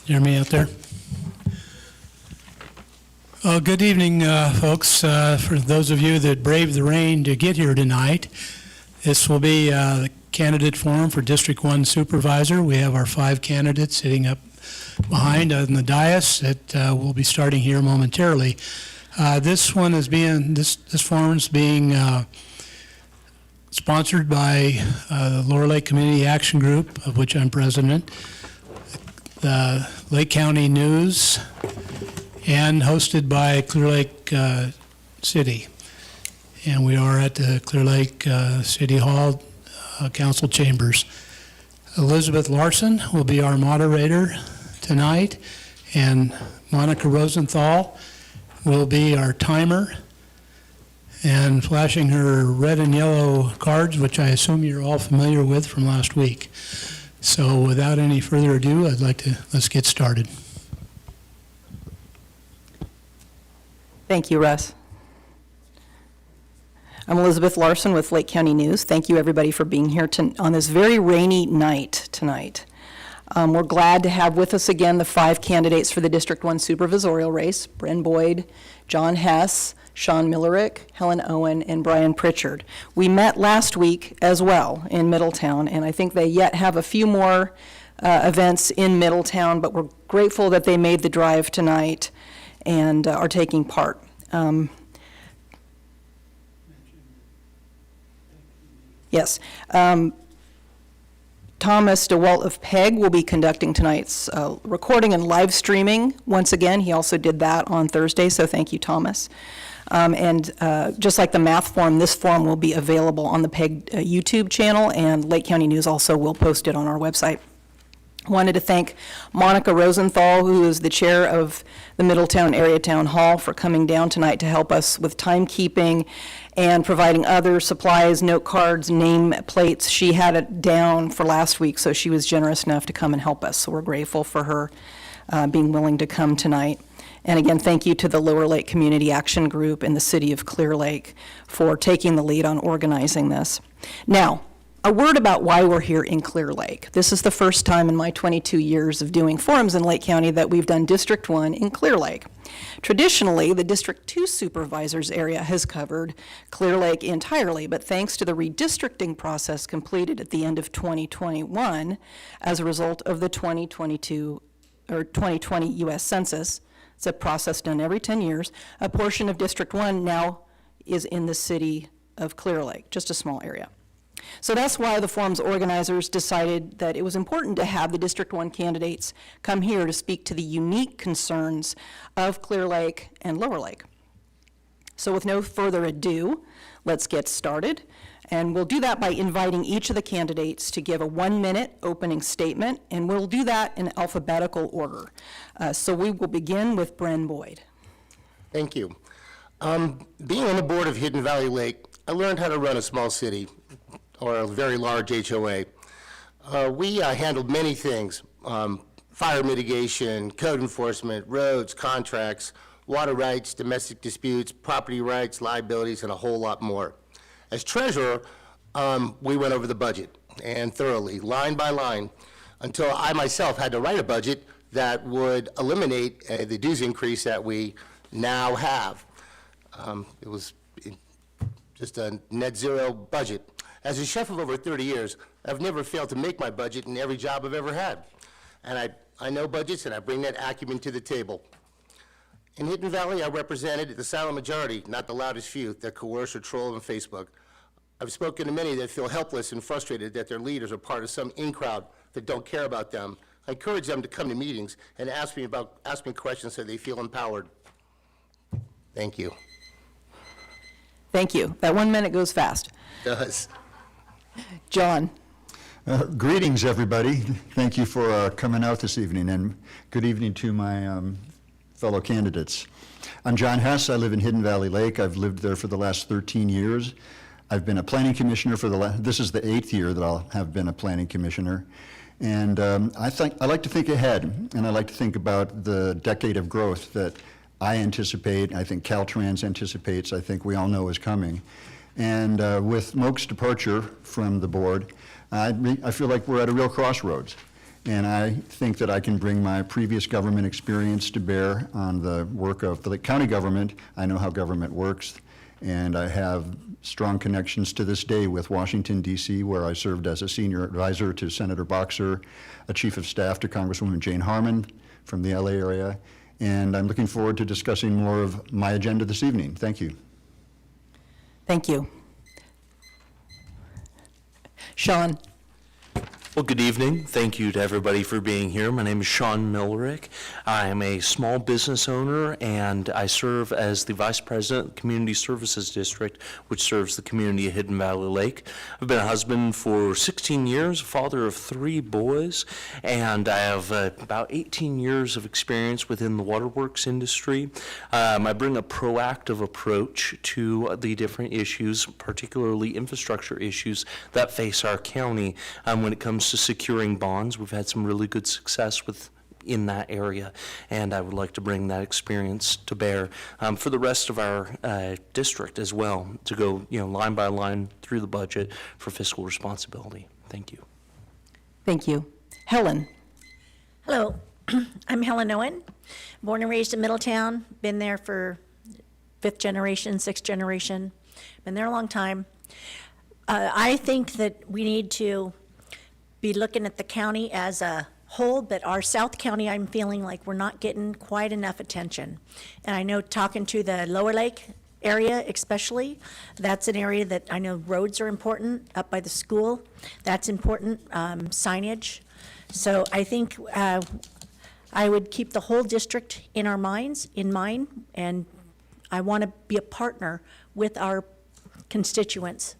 Hear me out there? Good evening, folks. For those of you that braved the rain to get here tonight, this will be the candidate forum for District 1 Supervisor. We have our 5 candidates sitting up behind on the dais that will be starting here momentarily. This forum is being sponsored by the Lower Lake Community Action Group, of which I'm president, the Lake County News, and hosted by Clearlake City. And we are at the Clearlake City Hall Council Chambers. Elizabeth Larson will be our moderator tonight, and Monica Rosenthal will be our timer, and flashing her red and yellow cards, which I assume you're all familiar with from last week. So without any further ado, let's get started. Thank you, Russ. I'm Elizabeth Larson with Lake County News. Thank you, everybody, for being here on this very rainy night tonight. We're glad to have with us again the 5 candidates for the District 1 supervisorial race: Bren Boyd, John Hess, Sean Millerick, Helen Owen, and Brian Pritchard. We met last week as well in Middletown, and I think they yet have a few more events in Middletown, but we're grateful that they made the drive tonight and are taking part. Yes. Thomas DeWalt of PEG will be conducting tonight's recording and live streaming. Once again, he also did that on Thursday, so thank you, Thomas. And just like the math forum, this forum will be available on the PEG YouTube channel, and Lake County News also will post it on our website. Wanted to thank Monica Rosenthal, who is the chair of the Middletown Area Town Hall, for coming down tonight to help us with timekeeping and providing other supplies, note cards, name plates. She had it down for last week, so she was generous enough to come and help us. So we're grateful for her being willing to come tonight. And again, thank you to the Lower Lake Community Action Group and the City of Clearlake for taking the lead on organizing this. Now, a word about why we're here in Clearlake. This is the first time in my 22 years of doing forums in Lake County that we've done District 1 in Clearlake. Traditionally, the District 2 supervisors area has covered Clearlake entirely, but thanks to the redistricting process completed at the end of 2021 as a result of the 2022 or 2020 U.S. Census, it's a process done every 10 years, a portion of District 1 now is in the city of Clearlake, just a small area. So that's why the forum's organizers decided that it was important to have the District 1 candidates come here to speak to the unique concerns of Clearlake and Lower Lake. So with no further ado, let's get started. And we'll do that by inviting each of the candidates to give a 1-minute opening statement, and we'll do that in alphabetical order. So we will begin with Bren Boyd. Thank you. Being on the board of Hidden Valley Lake, I learned how to run a small city or a very large HOA. We handled many things: fire mitigation, code enforcement, roads, contracts, water rights, domestic disputes, property rights, liabilities, and a whole lot more. As treasurer, we went over the budget, and thoroughly, line by line, until I myself had to write a budget that would eliminate the dues increase that we now have. It was just a net zero budget. As a chef of over 30 years, I've never failed to make my budget in every job I've ever had. And I know budgets, and I bring that acumen to the table. In Hidden Valley, I represented the silent majority, not the loudest few, that coerce or troll on Facebook. I've spoken to many that feel helpless and frustrated that their leaders are part of some in-crowd that don't care about them. I encourage them to come to meetings and ask me questions so they feel empowered. Thank you. Thank you. That 1 minute goes fast. It does. John. Greetings, everybody. Thank you for coming out this evening, and good evening to my fellow candidates. I'm John Hess. I live in Hidden Valley Lake. I've lived there for the last 13 years. I've been a planning commissioner for this is the 8th year that I'll have been a planning commissioner. And I like to think ahead, and I like to think about the decade of growth that I anticipate, I think Caltrans anticipates, I think we all know is coming. And with Moak's departure from the board, I feel like we're at a real crossroads. and I think that I can bring my previous government experience to bear on the work of the Lake County government. I know how government works, and I have strong connections to this day with Washington, D.C., where I served as a senior advisor to Senator Boxer, a chief of staff to Congresswoman Jane Harmon from the LA area, and I'm looking forward to discussing more of my agenda this evening. Thank you. Thank you. Sean? Well, good evening. Thank you to everybody for being here. My name is Sean Millerick. I am a small business owner, and I serve as the Vice President of the Community Services District, which serves the community of Hidden Valley Lake. I've been a husband for 16 years, a father of 3 boys, and I have about 18 years of experience within the waterworks industry. I bring a proactive approach to the different issues, particularly infrastructure issues that face our county when it comes to securing bonds. We've had some really good success in that area, and I would like to bring that experience to bear for the rest of our district as well, to go line by line through the budget for fiscal responsibility. Thank you. Thank you. Helen? Hello, I'm Helen Owen, born and raised in Middletown, been there for 5th generation, 6th generation, been there a long time. I think that we need to be looking at the county as a whole, but our South County, I'm feeling like we're not getting quite enough attention. And I know, talking to the Lower Lake area especially, that's an area that I know roads are important, up by the school, that's important, signage. So I think I would keep the whole district in our minds, in mind, and I want to be a partner with our constituents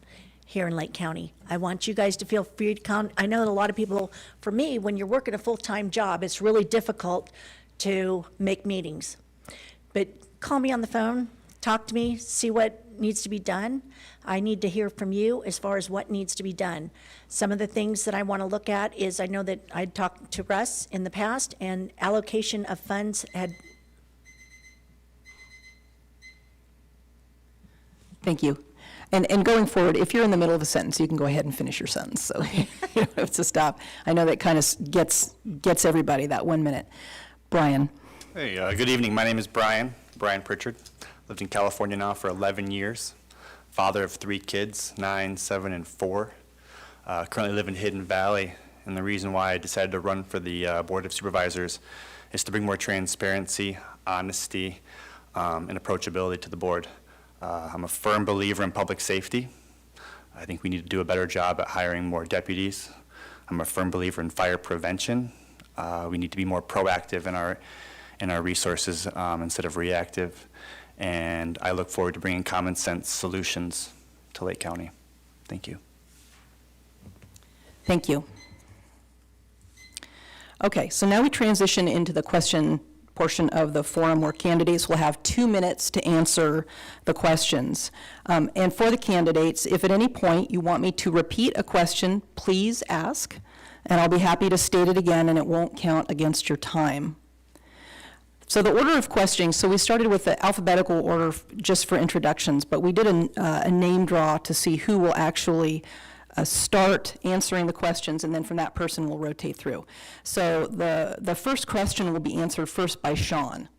here in Lake County. I want you guys to feel free to come. I know that a lot of people, for me, when you're working a full-time job, it's really difficult to make meetings. But call me on the phone, talk to me, see what needs to be done. I need to hear from you as far as what needs to be done. Some of the things that I want to look at is, I know that I talked to Russ in the past, and allocation of funds had. Thank you. And going forward, if you're in the middle of a sentence, you can go ahead and finish your sentence, so you don't have to stop. I know that kind of gets everybody, that 1 minute. Brian? Hey, good evening. My name is Brian Pritchard. Lived in California now for 11 years. Father of 3 kids, 9, 7, and 4. Currently live in Hidden Valley, and the reason why I decided to run for the Board of Supervisors is to bring more transparency, honesty, and approachability to the board. I'm a firm believer in public safety. I think we need to do a better job at hiring more deputies. I'm a firm believer in fire prevention. We need to be more proactive in our resources instead of reactive. And I look forward to bringing common sense solutions to Lake County. Thank you. Thank you. Okay, so now we transition into the question portion of the forum where candidates will have 2 minutes to answer the questions. And for the candidates, if at any point you want me to repeat a question, please ask, and I'll be happy to state it again, and it won't count against your time. So the order of questioning, so we started with the alphabetical order just for introductions, but we did a name draw to see who will actually start answering the questions, and then from that person we'll rotate through. So the first question will be answered first by Sean.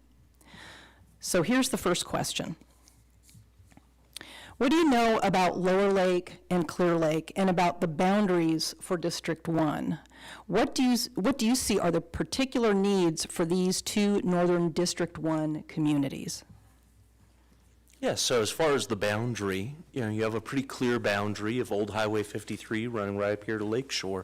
So here's the first question. What do you know about Lower Lake and Clearlake, and about the boundaries for District 1? What do you see are the particular needs for these 2 northern District 1 communities? Yeah, so as far as the boundary, you have a pretty clear boundary of Old Highway 53 running right up here to Lakeshore.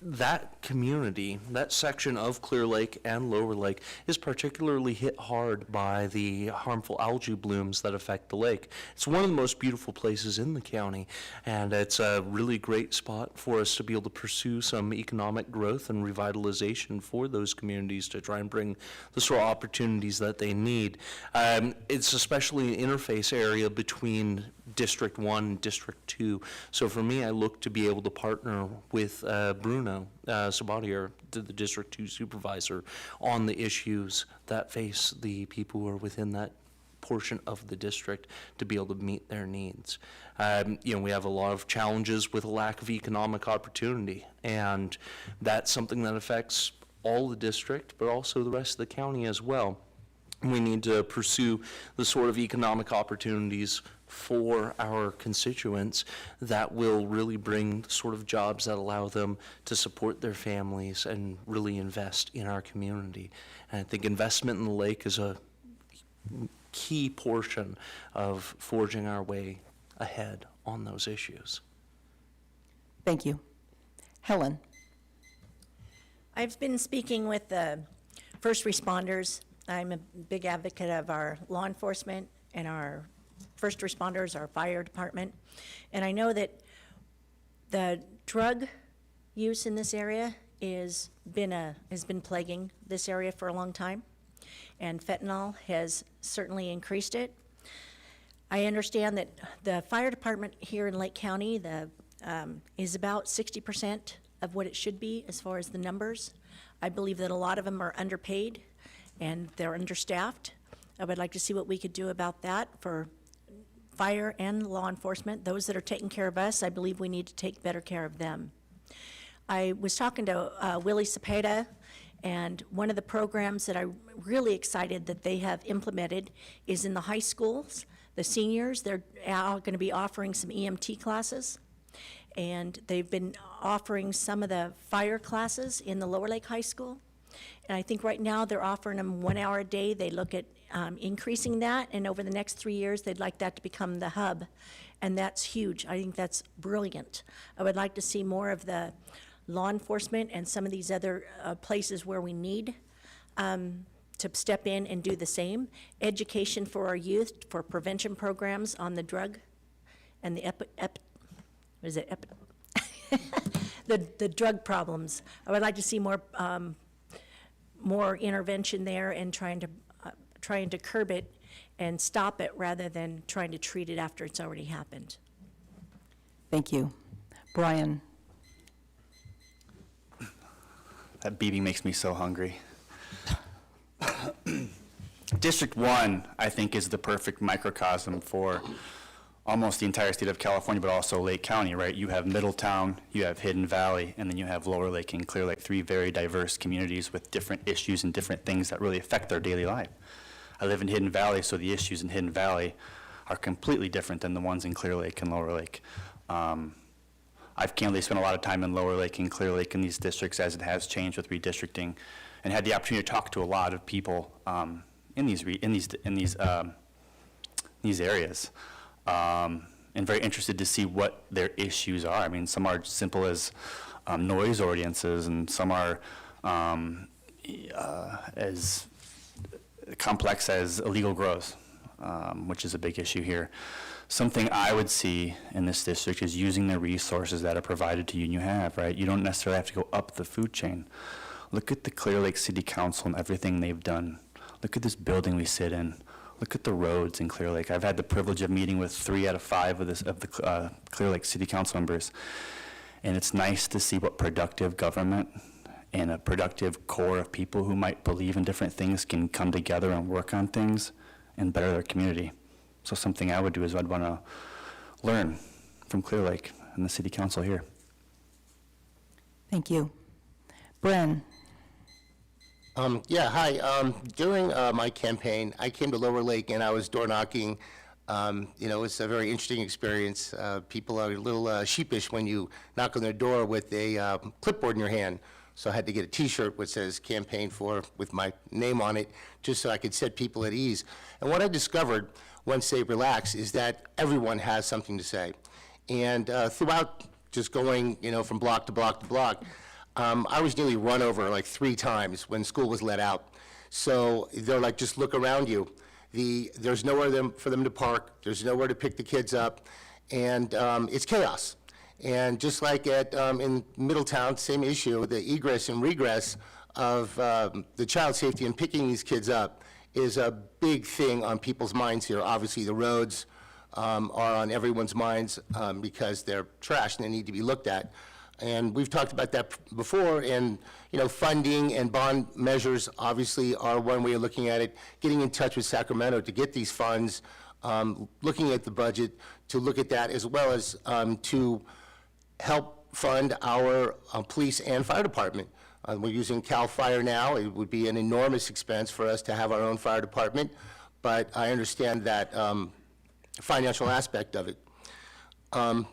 That community, that section of Clear Lake and Lower Lake, is particularly hit hard by the harmful algae blooms that affect the lake. It's one of the most beautiful places in the county, and it's a really great spot for us to be able to pursue some economic growth and revitalization for those communities to try and bring the sort of opportunities that they need. It's especially an interface area between District 1 and District 2. So for me, I look to be able to partner with Bruno Sabatier, the District 2 supervisor, on the issues that face the people who are within that portion of the district to be able to meet their needs. We have a lot of challenges with a lack of economic opportunity, and that's something that affects all the district, but also the rest of the county as well. We need to pursue the sort of economic opportunities for our constituents that will really bring the sort of jobs that allow them to support their families and really invest in our community. And I think investment in the lake is a key portion of forging our way ahead on those issues. Thank you. Helen? I've been speaking with the first responders. I'm a big advocate of our law enforcement and our first responders, our fire department. And I know that the drug use in this area has been plaguing this area for a long time. And fentanyl has certainly increased it. I understand that the fire department here in Lake County is about 60% of what it should be as far as the numbers. I believe that a lot of them are underpaid and they're understaffed. I would like to see what we could do about that for fire and law enforcement. Those that are taking care of us, I believe we need to take better care of them. I was talking to Willie Cepeda, and one of the programs that I'm really excited that they have implemented is in the high schools. The seniors, they're now going to be offering some EMT classes. And they've been offering some of the fire classes in the Lower Lake High School. And I think right now they're offering them 1 hour a day. They look at increasing that, and over the next 3 years, they'd like that to become the hub. And that's huge. I think that's brilliant. I would like to see more of the law enforcement and some of these other places where we need to step in and do the same. Education for our youth, for prevention programs on the drug and the the drug problems. I would like to see more intervention there and trying to curb it and stop it rather than trying to treat it after it's already happened. Thank you. Brian? That beeping makes me so hungry. District 1, I think, is the perfect microcosm for almost the entire state of California, but also Lake County, right? You have Middletown, you have Hidden Valley, and then you have Lower Lake and Clearlake, 3 very diverse communities with different issues and different things that really affect their daily life. I live in Hidden Valley, so the issues in Hidden Valley are completely different than the ones in Clearlake and Lower Lake. I've candidly spent a lot of time in Lower Lake and Clearlake in these districts as it has changed with redistricting, and had the opportunity to talk to a lot of people in these areas. And very interested to see what their issues are. I mean, some are simple as noise ordinances, and some are as complex as illegal growth, which is a big issue here. Something I would see in this district is using the resources that are provided to you and you have, right? You don't necessarily have to go up the food chain. Look at the Clear Lake City Council and everything they've done. Look at this building we sit in. Look at the roads in Clear Lake. I've had the privilege of meeting with 3 out of 5 of the Clear Lake City Council members. And it's nice to see what productive government and a productive core of people who might believe in different things can come together and work on things and better their community. So something I would do is I'd want to learn from Clear Lake and the City Council here. Thank you. Bren? Hi. During my campaign, I came to Lower Lake and I was door knocking. It's a very interesting experience. People are a little sheepish when you knock on their door with a clipboard in your hand. So I had to get a T-shirt which says campaign for with my name on it, just so I could set people at ease. And what I discovered once they relax is that everyone has something to say. And throughout just going, from block to block to block, I was nearly run over like 3 times when school was let out. So they're like, just look around you. There's nowhere for them to park. There's nowhere to pick the kids up. And it's chaos. And just like in Middletown, same issue, the egress and regress of the child safety and picking these kids up is a big thing on people's minds here. Obviously, the roads are on everyone's minds because they're trashed and they need to be looked at. And we've talked about that before, and, funding and bond measures obviously are one way of looking at it. Getting in touch with Sacramento to get these funds, looking at the budget, to look at that, as well as to help fund our police and fire department. We're using CAL FIRE now. It would be an enormous expense for us to have our own fire department, but I understand that financial aspect of it. Another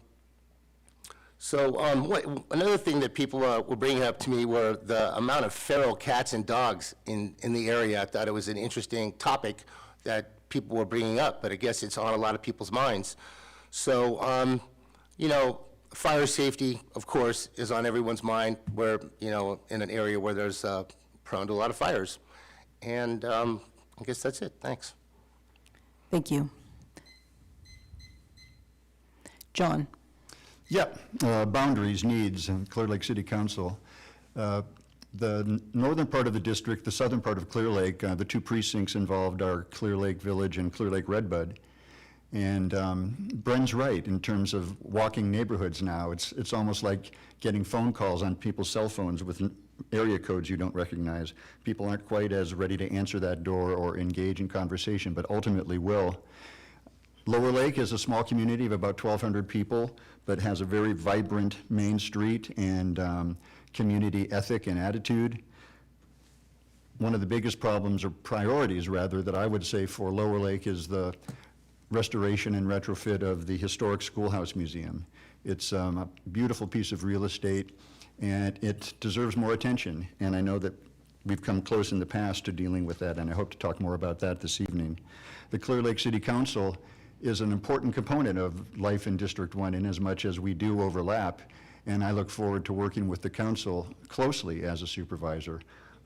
thing that people were bringing up to me were the amount of feral cats and dogs in the area. I thought it was an interesting topic that people were bringing up, but I guess it's on a lot of people's minds. So, fire safety, of course, is on everyone's mind. We're, in an area where there's prone to a lot of fires. And I guess that's it. Thanks. Thank you. John? Yep, boundaries, needs, and Clearlake City Council. The northern part of the district, the southern part of Clearlake, the two precincts involved are Clearlake Village and Clearlake Redbud. And Bren's right in terms of walking neighborhoods now. It's almost like getting phone calls on people's cell phones with area codes you don't recognize. People aren't quite as ready to answer that door or engage in conversation, but ultimately will. Lower Lake is a small community of about 1,200 people, but has a very vibrant main street and community ethic and attitude. One of the biggest problems, or priorities rather, that I would say for Lower Lake is the restoration and retrofit of the historic schoolhouse museum. It's a beautiful piece of real estate, and it deserves more attention. And I know that we've come close in the past to dealing with that, and I hope to talk more about that this evening. The Clearlake City Council is an important component of life in District 1 in as much as we do overlap, and I look forward to working with the council closely as a supervisor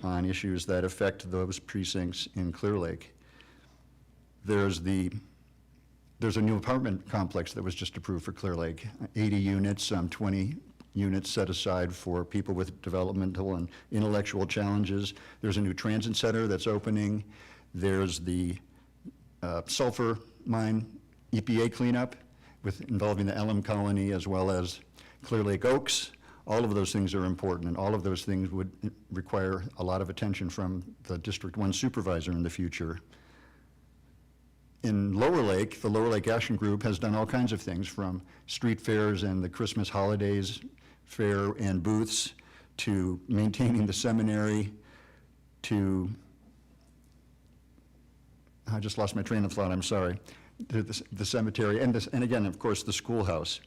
on issues that affect those precincts in Clearlake. There's a new apartment complex that was just approved for Clearlake, 80 units, 20 units set aside for people with developmental and intellectual challenges. There's a new transit center that's opening. There's the sulfur mine EPA cleanup involving the Elm Colony as well as Clearlake Oaks. All of those things are important, and all of those things would require a lot of attention from the District 1 supervisor in the future. In Lower Lake, the Lower Lake Action Group has done all kinds of things, from street fairs and the Christmas holidays fair and booths, to maintaining the seminary, to, I just lost my train of thought, I'm sorry, the cemetery, and again, of course, the schoolhouse.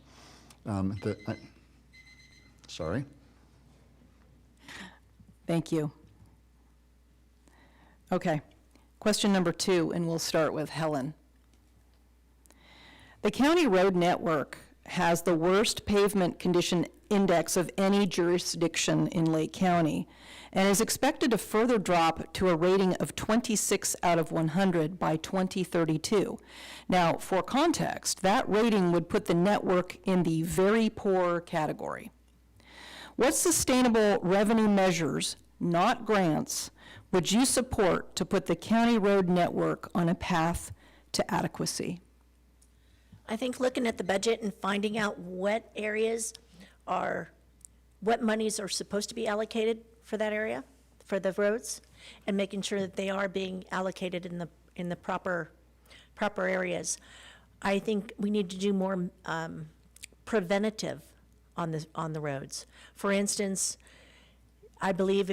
Sorry. Thank you. Okay. Question number 2, and we'll start with Helen. The county road network has the worst pavement condition index of any jurisdiction in Lake County and is expected to further drop to a rating of 26 out of 100 by 2032. Now, for context, that rating would put the network in the very poor category. What sustainable revenue measures, not grants, would you support to put the county road network on a path to adequacy? I think looking at the budget and finding out what monies are supposed to be allocated for that area, for the roads, and making sure that they are being allocated in the proper areas. I think we need to do more preventative on the roads. For instance, I believe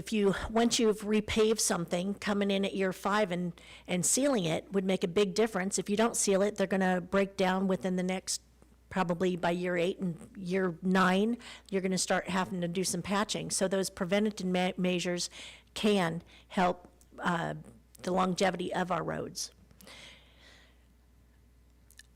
once you've repaved something, coming in at year 5 and sealing it would make a big difference. If you don't seal it, they're gonna break down within the next, probably by year 8 and year 9, you're gonna start having to do some patching. So those preventative measures can help the longevity of our roads.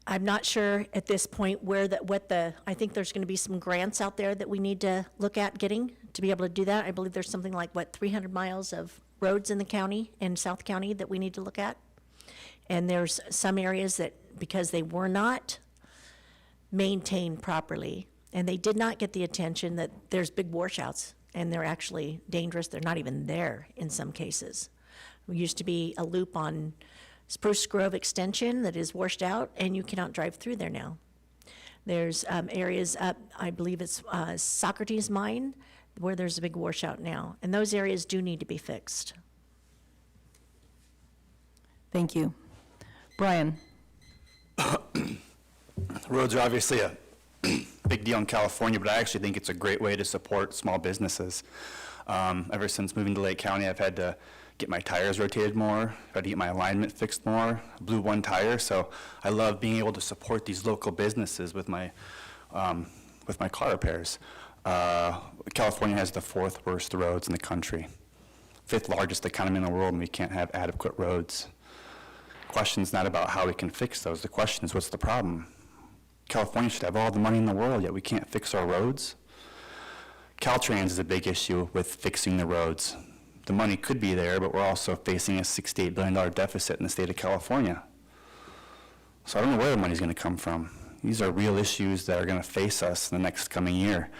I'm not sure at this point I think there's gonna be some grants out there that we need to look at getting to be able to do that. I believe there's something like, 300 miles of roads in the county, in South County, that we need to look at. And there's some areas that, because they were not maintained properly, and they did not get the attention, that there's big washouts, and they're actually dangerous. They're not even there in some cases. There used to be a loop on Spruce Grove Extension that is washed out, and you cannot drive through there now. There's areas up, I believe it's Socrates Mine, where there's a big washout now, and those areas do need to be fixed. Thank you. Brian? Roads are obviously a big deal in California, but I actually think it's a great way to support small businesses. Ever since moving to Lake County, I've had to get my tires rotated more, I've had to get my alignment fixed more. I blew one tire, so I love being able to support these local businesses with my car repairs. California has the 4th worst roads in the country, 5th largest economy in the world, and we can't have adequate roads. The question's not about how we can fix those. The question is, what's the problem? California should have all the money in the world, yet we can't fix our roads. Caltrans is a big issue with fixing the roads. The money could be there, but we're also facing a $68 billion deficit in the state of California. So I don't know where the money's going to come from. These are real issues that are going to face us in the next coming year.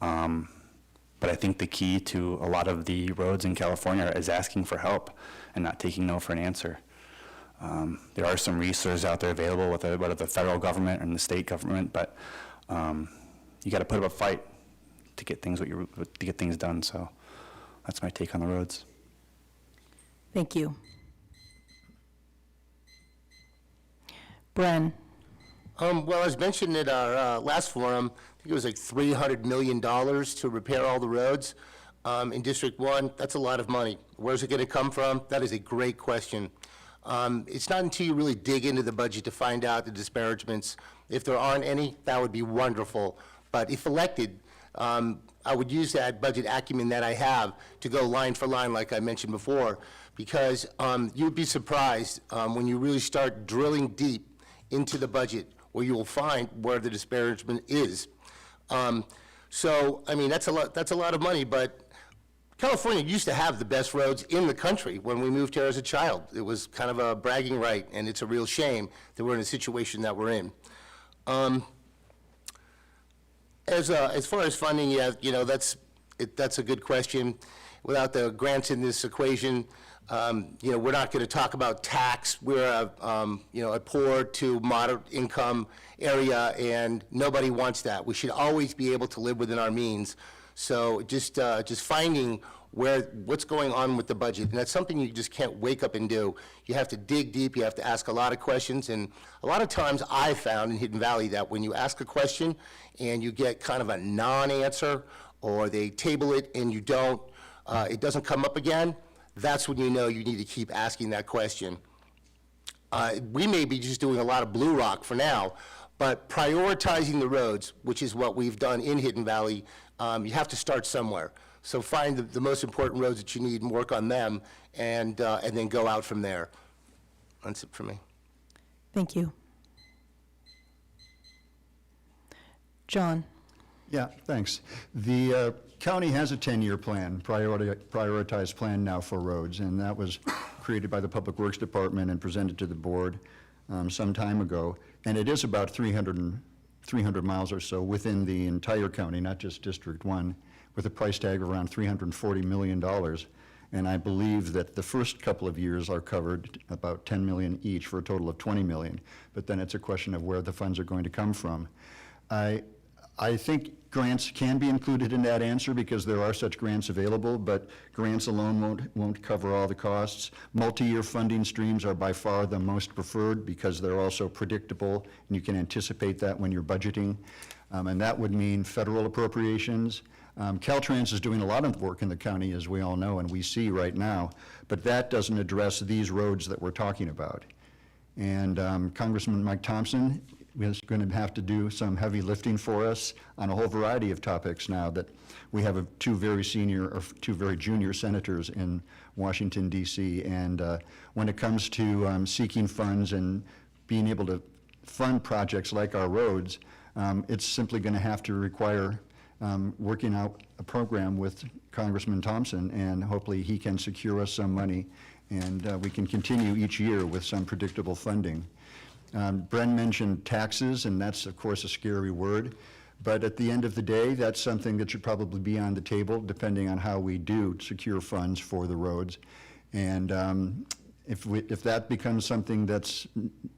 But I think the key to a lot of the roads in California is asking for help and not taking no for an answer. There are some resources out there available with whether the federal government and the state government, but you got to put up a fight to get things done. So that's my take on the roads. Thank you. Bren? Well, as mentioned at our last forum, I think it was like $300 million to repair all the roads in District 1. That's a lot of money. Where's it going to come from? That is a great question. It's not until you really dig into the budget to find out the disparagements. If there aren't any, that would be wonderful. But if elected, I would use that budget acumen that I have to go line for line, like I mentioned before, because you'd be surprised when you really start drilling deep into the budget where you will find where the disparagement is. So, I mean, that's a lot of money, but California used to have the best roads in the country when we moved here as a child. It was kind of a bragging right, and it's a real shame that we're in a situation that we're in. As far as funding, yeah, you know, that's a good question. Without the grants in this equation, you know, we're not going to talk about tax. We're a poor to moderate income area, and nobody wants that. We should always be able to live within our means. So just finding what's going on with the budget, and that's something you just can't wake up and do. You have to dig deep, you have to ask a lot of questions, and a lot of times I found in Hidden Valley that when you ask a question and you get kind of a non-answer, or they table it and you don't, it doesn't come up again, that's when you know you need to keep asking that question. We may be just doing a lot of Blue Rock for now, but prioritizing the roads, which is what we've done in Hidden Valley, you have to start somewhere. So find the most important roads that you need and work on them, and then go out from there. That's it for me. Thank you. John? Yeah, thanks. The county has a 10-year plan, prioritized plan now for roads, and that was created by the Public Works Department and presented to the board some time ago. And it is about 300 miles or so within the entire county, not just District 1, with a price tag of around $340 million. And I believe that the first couple of years are covered about $10 million each for a total of $20 million. But then it's a question of where the funds are going to come from. I think grants can be included in that answer because there are such grants available, but grants alone won't cover all the costs. Multi-year funding streams are by far the most preferred because they're also predictable, and you can anticipate that when you're budgeting. And that would mean federal appropriations. Caltrans is doing a lot of work in the county, as we all know, and we see right now, but that doesn't address these roads that we're talking about. And Congressman Mike Thompson is going to have to do some heavy lifting for us on a whole variety of topics now that we have two very junior senators in Washington, D.C. And when it comes to seeking funds and being able to fund projects like our roads, it's simply going to have to require working out a program with Congressman Thompson, and hopefully he can secure us some money, and we can continue each year with some predictable funding. Bren mentioned taxes, and that's, of course, a scary word. But at the end of the day, that's something that should probably be on the table, depending on how we do secure funds for the roads. And If that becomes something that's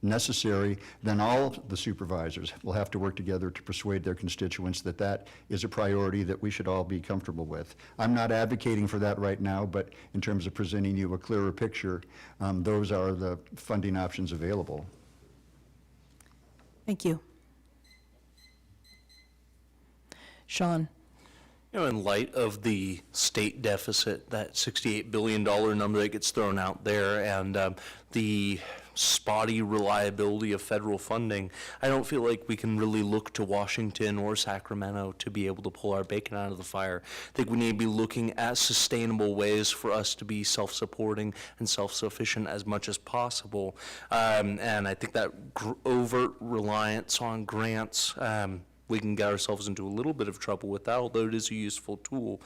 necessary, then all the supervisors will have to work together to persuade their constituents that that is a priority that we should all be comfortable with. I'm not advocating for that right now, but in terms of presenting you a clearer picture, those are the funding options available. Thank you. Sean? You know, in light of the state deficit, that $68 billion number that gets thrown out there, and the spotty reliability of federal funding, I don't feel like we can really look to Washington or Sacramento to be able to pull our bacon out of the fire. I think we need to be looking at sustainable ways for us to be self-supporting and self-sufficient as much as possible. And I think that overt reliance on grants, we can get ourselves into a little bit of trouble with that, although it is a useful tool.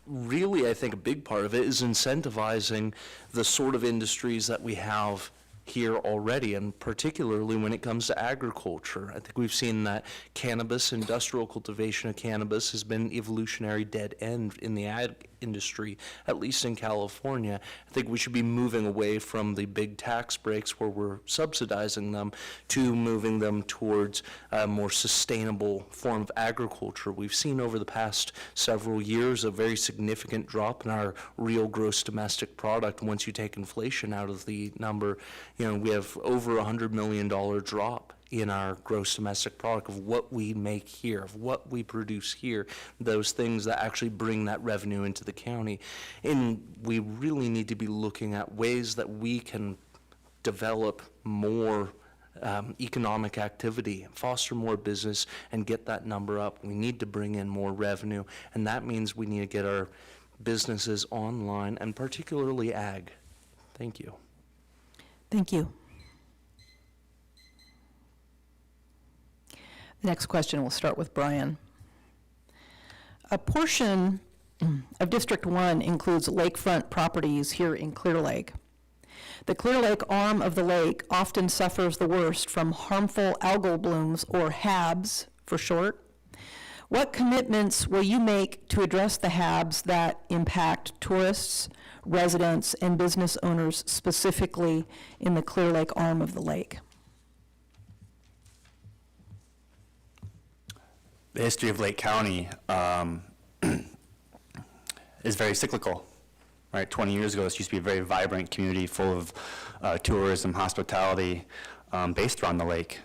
Really, I think a big part of it is incentivizing the sort of industries that we have here already, and particularly when it comes to agriculture. I think we've seen that cannabis, industrial cultivation of cannabis, has been evolutionary dead end in the ag industry, at least in California. I think we should be moving away from the big tax breaks where we're subsidizing them to moving them towards a more sustainable form of agriculture. We've seen over the past several years a very significant drop in our real gross domestic product. Once you take inflation out of the number, you know, we have over $100 million drop in our gross domestic product of what we make here, of what we produce here, those things that actually bring that revenue into the county. And we really need to be looking at ways that we can develop more economic activity, foster more business, and get that number up. We need to bring in more revenue, and that means we need to get our businesses online, and particularly ag. Thank you. Thank you. The next question, we'll start with Brian. A portion of District 1 includes lakefront properties here in Clearlake. The Clearlake arm of the lake often suffers the worst from harmful algal blooms, or HABs for short. What commitments will you make to address the HABs that impact tourists, residents, and business owners specifically in the Clearlake arm of the lake? The history of Lake County is very cyclical. Right, 20 years ago, this used to be a very vibrant community full of tourism, hospitality, based around the lake.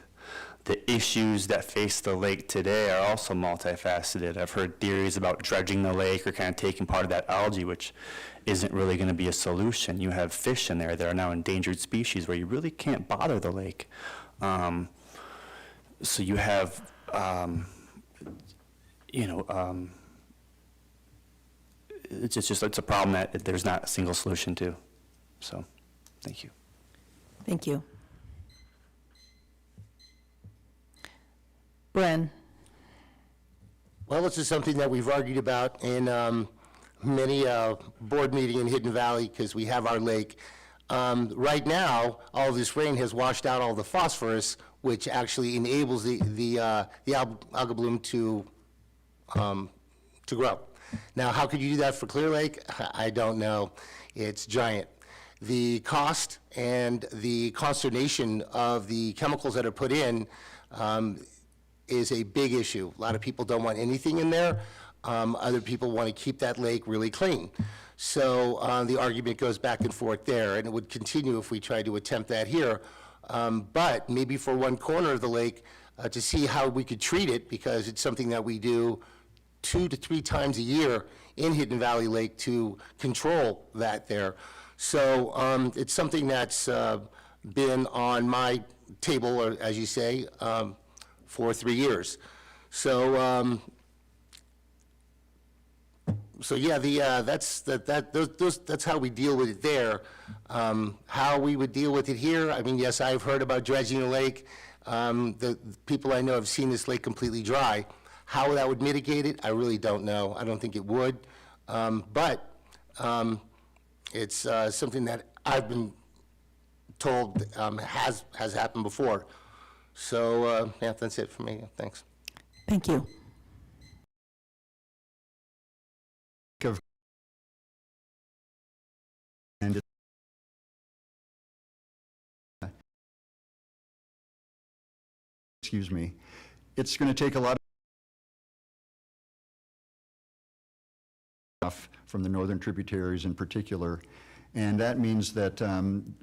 The issues that face the lake today are also multifaceted. I've heard theories about dredging the lake or kind of taking part of that algae, which isn't really going to be a solution. You have fish in there that are now endangered species where you really can't bother the lake. So you have, it's a problem that there's not a single solution to. So, thank you. Thank you. Bren? Well, this is something that we've argued about in many board meeting in Hidden Valley, because we have our lake. Right now, all this rain has washed out all the phosphorus, which actually enables the algal bloom to grow. Now, how could you do that for Clearlake? I don't know. It's giant. The cost and the consternation of the chemicals that are put in is a big issue. A lot of people don't want anything in there. Other people want to keep that lake really clean. So the argument goes back and forth there, and it would continue if we tried to attempt that here. But maybe for one corner of the lake, to see how we could treat it, because it's something that we do 2 to 3 times a year in Hidden Valley Lake to control that there. So it's something that's been on my table, or as you say, for 3 years. So yeah, that's how we deal with it there. How we would deal with it here, I mean, yes, I've heard about dredging the lake. The people I know have seen this lake completely dry. How that would mitigate it, I really don't know. I don't think it would. But it's something that I've been told has happened before. So yeah, that's it for me. Thanks. Thank you. And excuse me, it's going to take a lot from the northern tributaries in particular, and that means that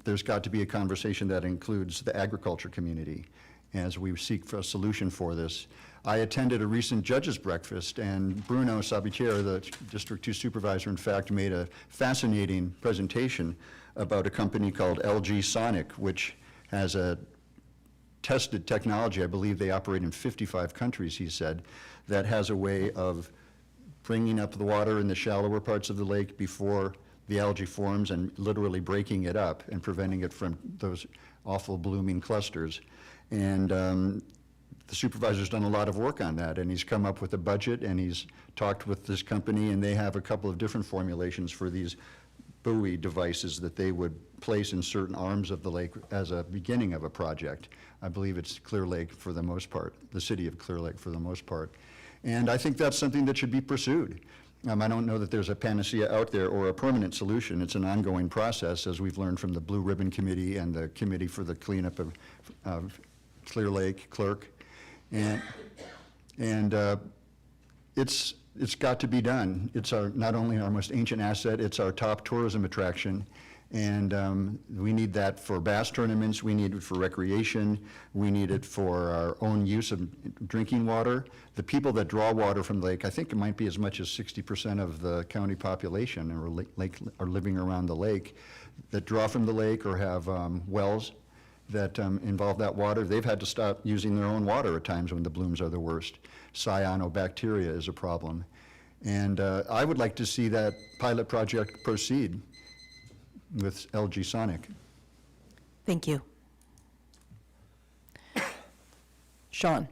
there's got to be a conversation that includes the agriculture community as we seek for a solution for this. I attended a recent judges' breakfast, and Bruno Sabatier, the District 2 supervisor, in fact, made a fascinating presentation about a company called LG Sonic, which has a tested technology. I believe they operate in 55 countries, he said, that has a way of bringing up the water in the shallower parts of the lake before the algae forms and literally breaking it up and preventing it from those awful blooming clusters. And the supervisor's done a lot of work on that, and he's come up with a budget, and he's talked with this company, and they have a couple of different formulations for these buoy devices that they would place in certain arms of the lake as a beginning of a project. I believe it's Clearlake for the most part, the city of Clearlake for the most part. And I think that's something that should be pursued. I don't know that there's a panacea out there or a permanent solution. It's an ongoing process, as we've learned from the Blue Ribbon Committee and the Committee for the Cleanup of Clearlake, Clerk. And it's got to be done. It's not only our most ancient asset, it's our top tourism attraction. And we need that for bass tournaments, we need it for recreation, we need it for our own use of drinking water. The people that draw water from the lake, I think it might be as much as 60% of the county population are living around the lake, that draw from the lake or have wells that involve that water. They've had to stop using their own water at times when the blooms are the worst. Cyanobacteria is a problem. And I would like to see that pilot project proceed with LG Sonic. Thank you. Sean?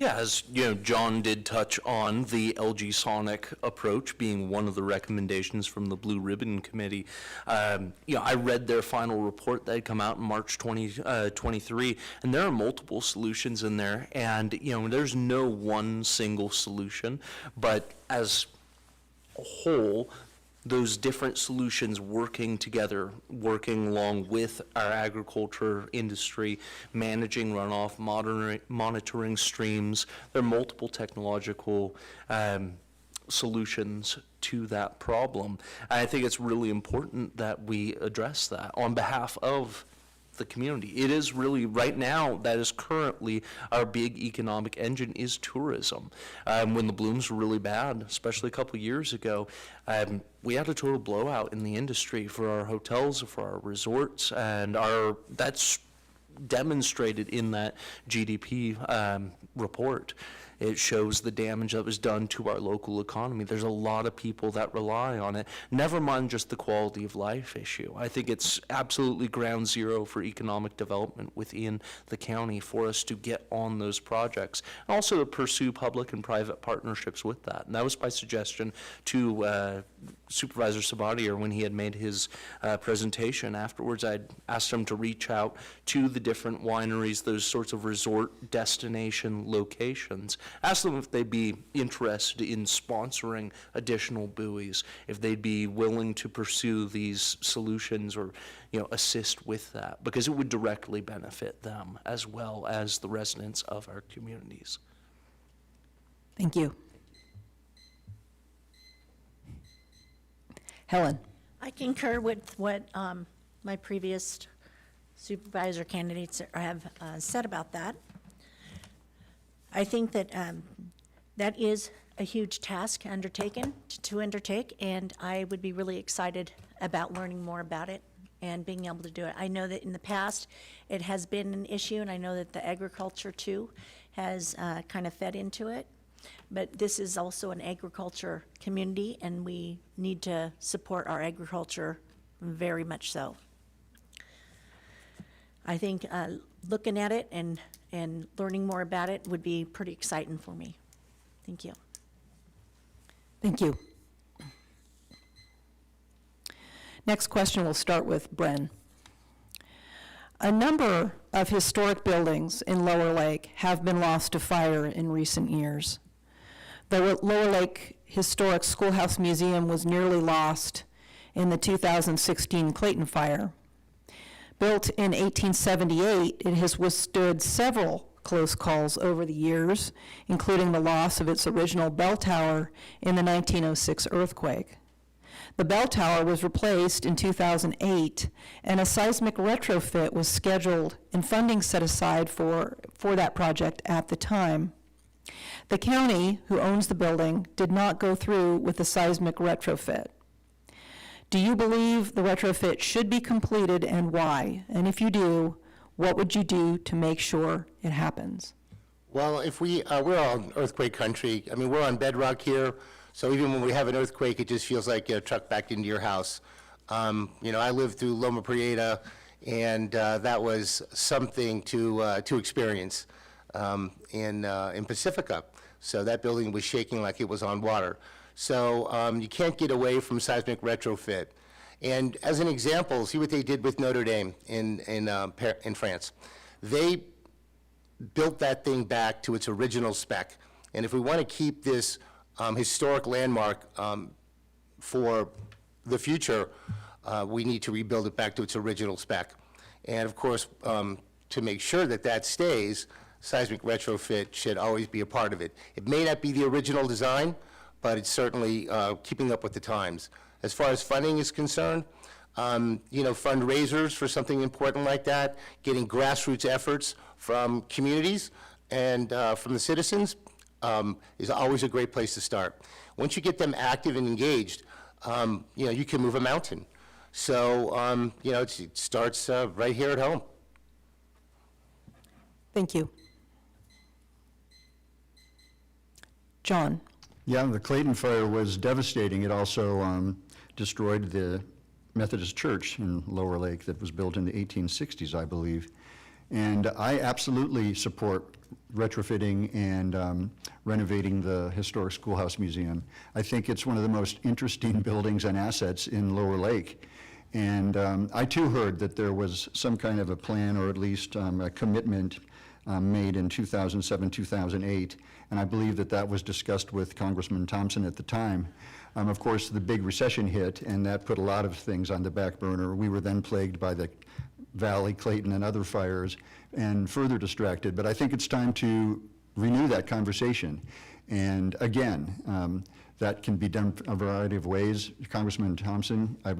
Yeah, as you know, John did touch on the LG Sonic approach being one of the recommendations from the Blue Ribbon Committee. I read their final report that had come out in March 2023, and there are multiple solutions in there, and there's no one single solution, but as a whole, those different solutions working together, working along with our agriculture industry, managing runoff, monitoring streams. There are multiple technological solutions to that problem. And I think it's really important that we address that on behalf of the community. It is really, right now, that is currently our big economic engine is tourism. When the blooms were really bad, especially a couple years ago, we had a total blowout in the industry for our hotels, for our resorts, and that's demonstrated in that GDP report. It shows the damage that was done to our local economy. There's a lot of people that rely on it, never mind just the quality of life issue. I think it's absolutely ground zero for economic development within the county for us to get on those projects. And also to pursue public and private partnerships with that. And that was my suggestion to Supervisor Sabatier when he had made his presentation. Afterwards, I'd asked him to reach out to the different wineries, those sorts of resort destination locations. Ask them if they'd be interested in sponsoring additional buoys, if they'd be willing to pursue these solutions or assist with that, because it would directly benefit them as well as the residents of our communities. Thank you. Helen? I concur with what my previous supervisor candidates have said about that. I think that that is a huge task to undertake, and I would be really excited about learning more about it and being able to do it. I know that in the past it has been an issue, and I know that the agriculture too has kind of fed into it. But this is also an agriculture community, and we need to support our agriculture very much so. I think looking at it and learning more about it would be pretty exciting for me. Thank you. Thank you. Next question, we'll start with Bren. A number of historic buildings in Lower Lake have been lost to fire in recent years. The Lower Lake Historic Schoolhouse Museum was nearly lost in the 2016 Clayton fire. Built in 1878, it has withstood several close calls over the years, including the loss of its original bell tower in the 1906 earthquake. The bell tower was replaced in 2008, and a seismic retrofit was scheduled and funding set aside for that project at the time. The county, who owns the building, did not go through with the seismic retrofit. Do you believe the retrofit should be completed, and why? And if you do, what would you do to make sure it happens? Well, if we're on earthquake country. I mean, we're on bedrock here, so even when we have an earthquake, it just feels like a truck backed into your house. I lived through Loma Prieta, and that was something to experience in Pacifica. So that building was shaking like it was on water. So you can't get away from seismic retrofit. And as an example, see what they did with Notre Dame in France. They built that thing back to its original spec. And if we want to keep this historic landmark for the future, we need to rebuild it back to its original spec. And of course, to make sure that that stays, seismic retrofit should always be a part of it. It may not be the original design, but it's certainly keeping up with the times. As far as funding is concerned, fundraisers for something important like that, getting grassroots efforts from communities and from the citizens is always a great place to start. Once you get them active and engaged, you can move a mountain. So, it starts right here at home. Thank you. John? Yeah, the Clayton fire was devastating. It also destroyed the Methodist Church in Lower Lake that was built in the 1860s, I believe. And I absolutely support retrofitting and renovating the Historic Schoolhouse Museum. I think it's one of the most interesting buildings and assets in Lower Lake. And I too heard that there was some kind of a plan, or at least a commitment made in 2007, 2008, and I believe that that was discussed with Congressman Thompson at the time. Of course, the big recession hit, and that put a lot of things on the back burner. We were then plagued by the Valley, Clayton, and other fires, and further distracted. But I think it's time to renew that conversation. And again, that can be done a variety of ways. Congressman Thompson, I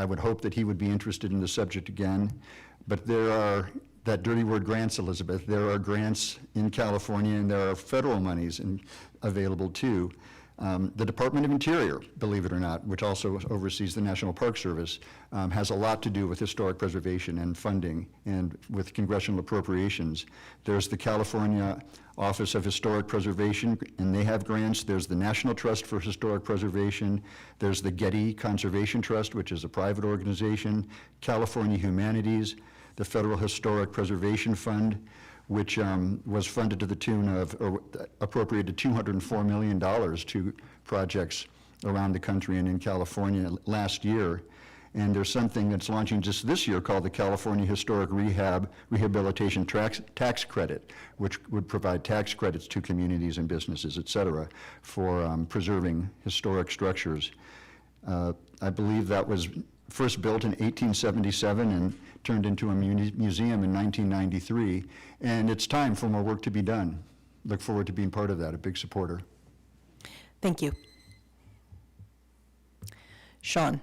would hope that he would be interested in the subject again. But there are, that dirty word grants, Elizabeth, there are grants in California, and there are federal monies available too. The Department of Interior, believe it or not, which also oversees the National Park Service, has a lot to do with historic preservation and funding and with congressional appropriations. There's the California Office of Historic Preservation, and they have grants. There's the National Trust for Historic Preservation. There's the Getty Conservation Trust, which is a private organization, California Humanities, the Federal Historic Preservation Fund, which was funded to the tune of, or appropriated $204 million to projects around the country and in California last year. And there's something that's launching just this year called the California Historic Rehabilitation Tax Credit, which would provide tax credits to communities and businesses, et cetera, for preserving historic structures. I believe that was first built in 1877 and turned into a museum in 1993. And it's time for more work to be done. Look forward to being part of that, a big supporter. Thank you. Sean?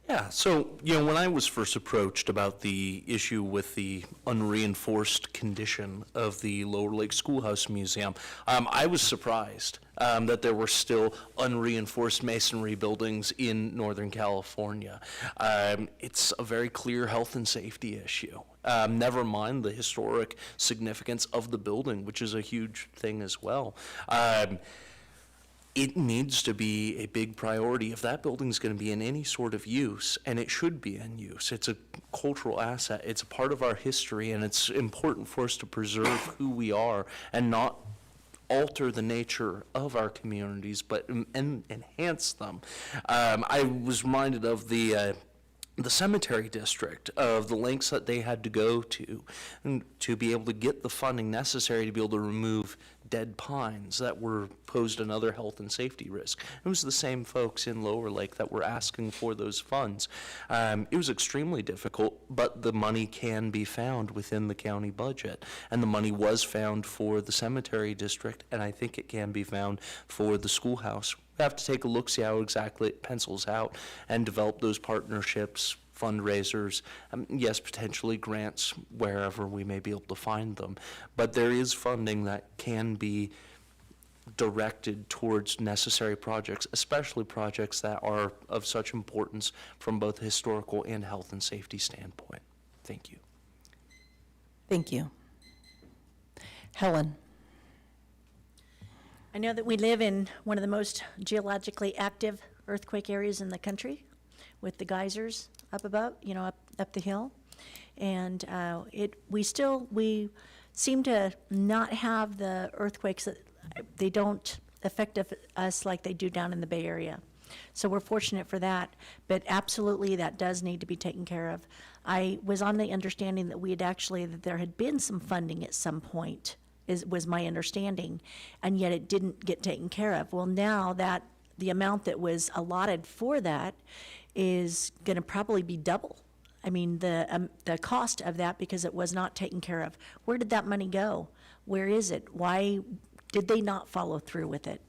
Yeah, so, when I was first approached about the issue with the unreinforced condition of the Lower Lake Schoolhouse Museum, I was surprised that there were still unreinforced masonry buildings in Northern California. It's a very clear health and safety issue. Never mind the historic significance of the building, which is a huge thing as well. It needs to be a big priority if that building's going to be in any sort of use, and it should be in use. It's a cultural asset. It's a part of our history, and it's important for us to preserve who we are and not alter the nature of our communities, but enhance them. I was reminded of the cemetery district, of the lengths that they had to go to and to be able to get the funding necessary to be able to remove dead pines that were posed another health and safety risk. It was the same folks in Lower Lake that were asking for those funds. It was extremely difficult, but the money can be found within the county budget. And the money was found for the cemetery district, and I think it can be found for the schoolhouse. We have to take a look, see how exactly it pencils out, and develop those partnerships, fundraisers, yes, potentially grants wherever we may be able to find them. But there is funding that can be directed towards necessary projects, especially projects that are of such importance from both a historical and health and safety standpoint. Thank you. Thank you. Helen? I know that we live in one of the most geologically active earthquake areas in the country with the geysers up above, up the hill. And we seem to not have the earthquakes that they don't affect us like they do down in the Bay Area. So we're fortunate for that, but absolutely that does need to be taken care of. I was on the understanding that there had been some funding at some point, was my understanding, and yet it didn't get taken care of. Well, now that the amount that was allotted for that is going to probably be double. I mean, the cost of that, because it was not taken care of. Where did that money go? Where is it? Why did they not follow through with it?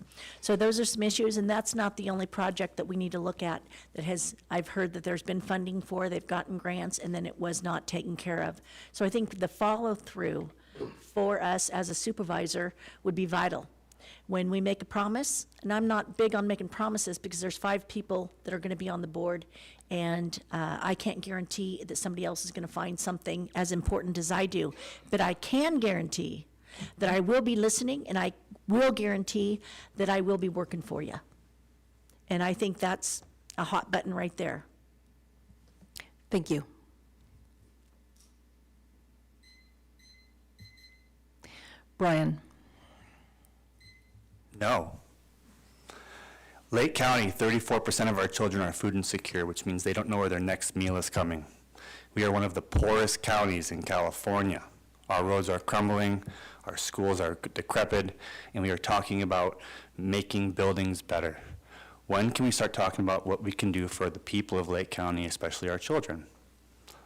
So those are some issues, and that's not the only project that we need to look at I've heard that there's been funding for, they've gotten grants, and then it was not taken care of. So I think the follow through for us as a supervisor would be vital. When we make a promise, and I'm not big on making promises because there's 5 people that are going to be on the board, and I can't guarantee that somebody else is going to find something as important as I do. But I can guarantee that I will be listening, and I will guarantee that I will be working for you. And I think that's a hot button right there. Thank you. Brian? No. Lake County, 34% of our children are food insecure, which means they don't know where their next meal is coming. We are one of the poorest counties in California. Our roads are crumbling, our schools are decrepit, and we are talking about making buildings better. When can we start talking about what we can do for the people of Lake County, especially our children?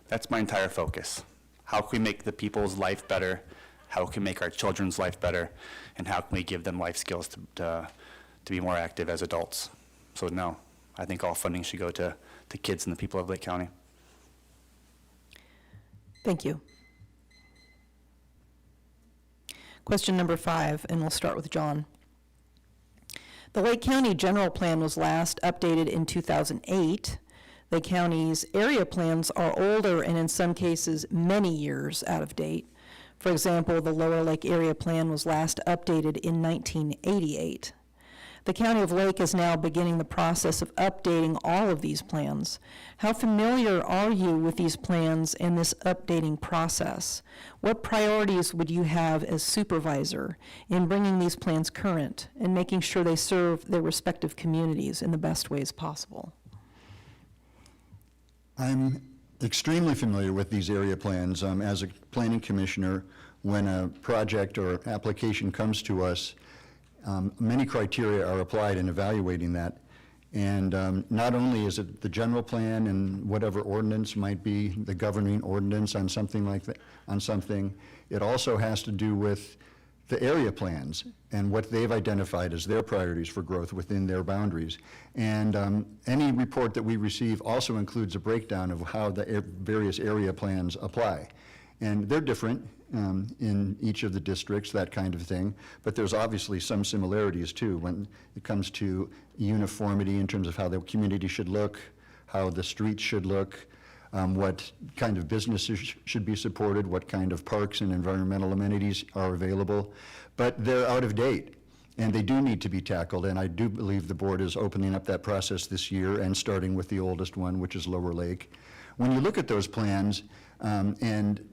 That's my entire focus. How can we make the people's life better? How can we make our children's life better? And how can we give them life skills to be more active as adults? So no, I think all funding should go to kids and the people of Lake County. Thank you. Question number 5, and we'll start with John. The Lake County General Plan was last updated in 2008. The county's area plans are older and in some cases many years out of date. For example, the Lower Lake Area Plan was last updated in 1988. The County of Lake is now beginning the process of updating all of these plans. How familiar are you with these plans and this updating process? What priorities would you have as supervisor in bringing these plans current and making sure they serve their respective communities in the best ways possible? I'm extremely familiar with these area plans. As a planning commissioner, when a project or application comes to us, many criteria are applied in evaluating that. And not only is it the general plan and whatever ordinance might be, the governing ordinance on something like that, it also has to do with the area plans and what they've identified as their priorities for growth within their boundaries. And any report that we receive also includes a breakdown of how the various area plans apply. And they're different in each of the districts, that kind of thing, but there's obviously some similarities too when it comes to uniformity in terms of how the community should look, how the streets should look, what kind of businesses should be supported, what kind of parks and environmental amenities are available. But they're out of date, and they do need to be tackled, and I do believe the board is opening up that process this year and starting with the oldest one, which is Lower Lake. When you look at those plans, and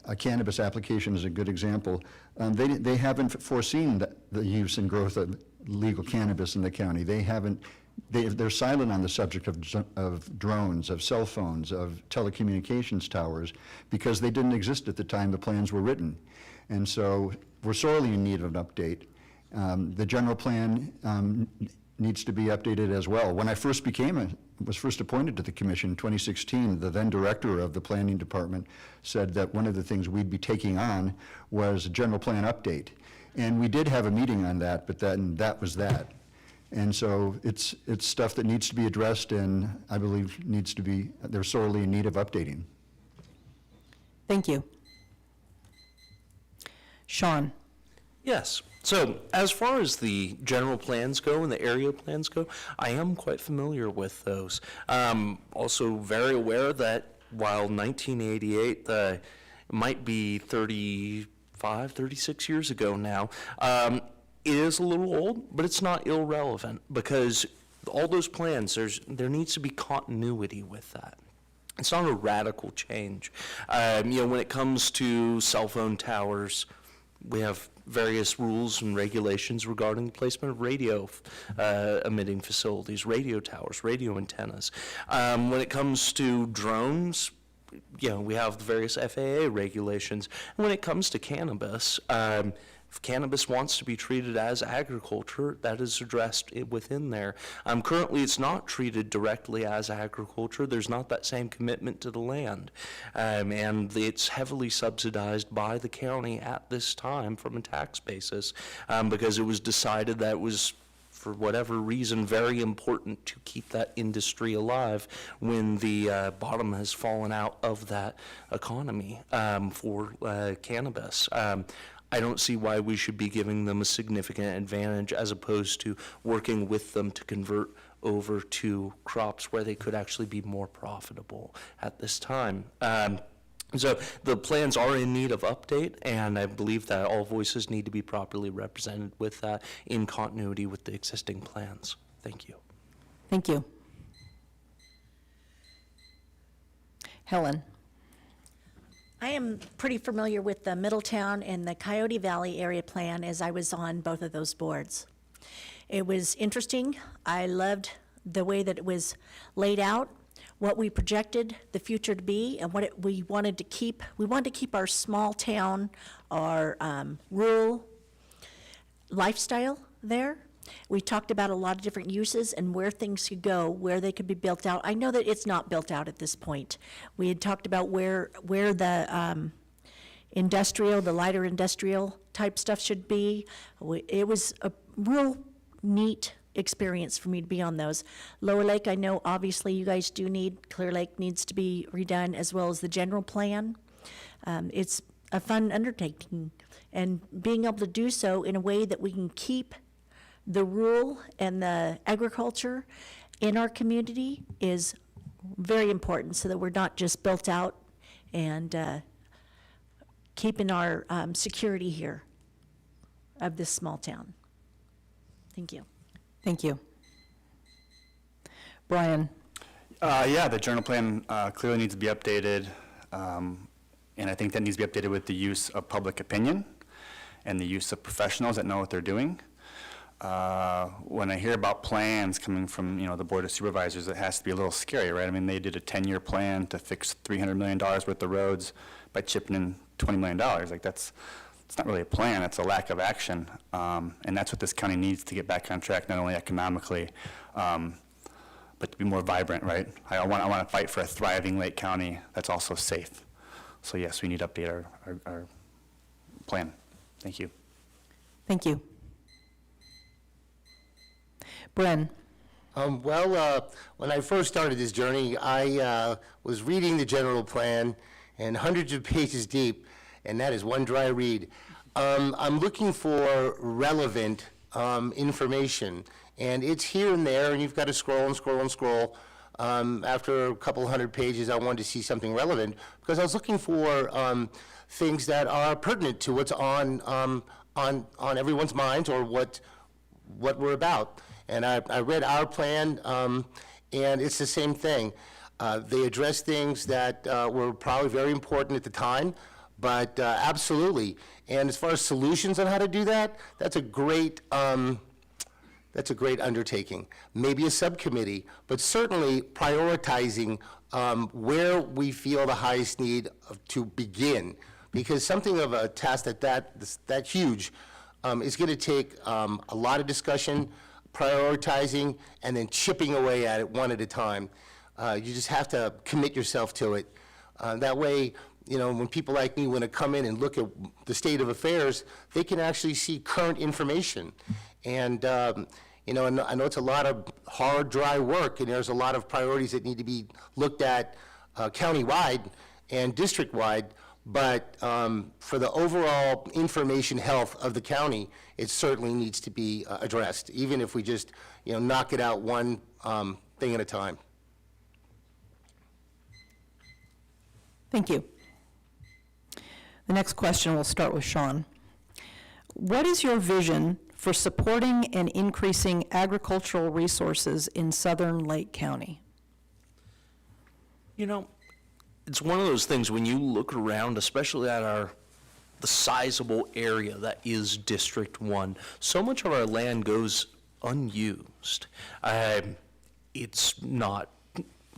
a cannabis application is a good example, they haven't foreseen the use and growth of legal cannabis in the county. They're silent on the subject of drones, of cell phones, of telecommunications towers, because they didn't exist at the time the plans were written. And so we're sorely in need of an update. The general plan needs to be updated as well. When I was first appointed to the commission in 2016, the then director of the planning department said that one of the things we'd be taking on was a general plan update. And we did have a meeting on that, but then that was that. And so it's stuff that needs to be addressed, and I believe they're sorely in need of updating. Thank you. Sean? Yes. So as far as the general plans go and the area plans go, I am quite familiar with those. Also very aware that while 1988 might be 35, 36 years ago now, it is a little old, but it's not irrelevant because all those plans, there needs to be continuity with that. It's not a radical change. When it comes to cell phone towers, we have various rules and regulations regarding the placement of radio emitting facilities, radio towers, radio antennas. When it comes to drones, we have the various FAA regulations. And when it comes to cannabis, if cannabis wants to be treated as agriculture, that is addressed within there. Currently, it's not treated directly as agriculture. There's not that same commitment to the land. And it's heavily subsidized by the county at this time from a tax basis because it was decided that it was, for whatever reason, very important to keep that industry alive when the bottom has fallen out of that economy for cannabis. I don't see why we should be giving them a significant advantage as opposed to working with them to convert over to crops where they could actually be more profitable at this time. So the plans are in need of update, and I believe that all voices need to be properly represented with that in continuity with the existing plans. Thank you. Thank you. Helen? I am pretty familiar with the Middletown and the Coyote Valley area plan as I was on both of those boards. It was interesting. I loved the way that it was laid out, what we projected the future to be, and what we wanted to keep. We wanted to keep our small town, our rural lifestyle there. We talked about a lot of different uses and where things could go, where they could be built out. I know that it's not built out at this point. We had talked about where the industrial, the lighter industrial type stuff should be. It was a real neat experience for me to be on those. Lower Lake, I know obviously you guys do need, Clearlake needs to be redone, as well as the general plan. It's a fun undertaking, and being able to do so in a way that we can keep the rural and the agriculture in our community is very important, so that we're not just built out and keeping our security here of this small town. Thank you. Thank you. Brian? Yeah, the general plan clearly needs to be updated, and I think that needs to be updated with the use of public opinion and the use of professionals that know what they're doing. When I hear about plans coming from, the Board of Supervisors, it has to be a little scary, right? I mean, they did a 10-year plan to fix $300 million worth of roads by chipping in $20 million. Like, it's not really a plan, it's a lack of action. And that's what this county needs to get back on track, not only economically, but to be more vibrant, right? I want to fight for a thriving Lake County that's also safe. So yes, we need to update our plan. Thank you. Thank you. Bren? When I first started this journey, I was reading the general plan and hundreds of pages deep, and that is one dry read. I'm looking for relevant information, and it's here and there, and you've got to scroll and scroll and scroll. After a couple hundred pages, I wanted to see something relevant, because I was looking for things that are pertinent to what's on everyone's minds, or what we're about. And I read our plan, and it's the same thing. They address things that were probably very important at the time, but absolutely. And as far as solutions on how to do that, that's a great undertaking. Maybe a subcommittee, but certainly prioritizing where we feel the highest need to begin. because something of a task that huge is going to take a lot of discussion, prioritizing, and then chipping away at it one at a time. You just have to commit yourself to it. That way, when people like me want to come in and look at the state of affairs, they can actually see current information. And, and I know it's a lot of hard, dry work, and there's a lot of priorities that need to be looked at county-wide and district-wide, but for the overall information health of the county, it certainly needs to be addressed, even if we just, knock it out one thing at a time. Thank you. The next question will start with Sean. What is your vision for supporting and increasing agricultural resources in southern Lake County? It's one of those things when you look around, especially at the sizable area that is District 1, so much of our land goes unused. It's not,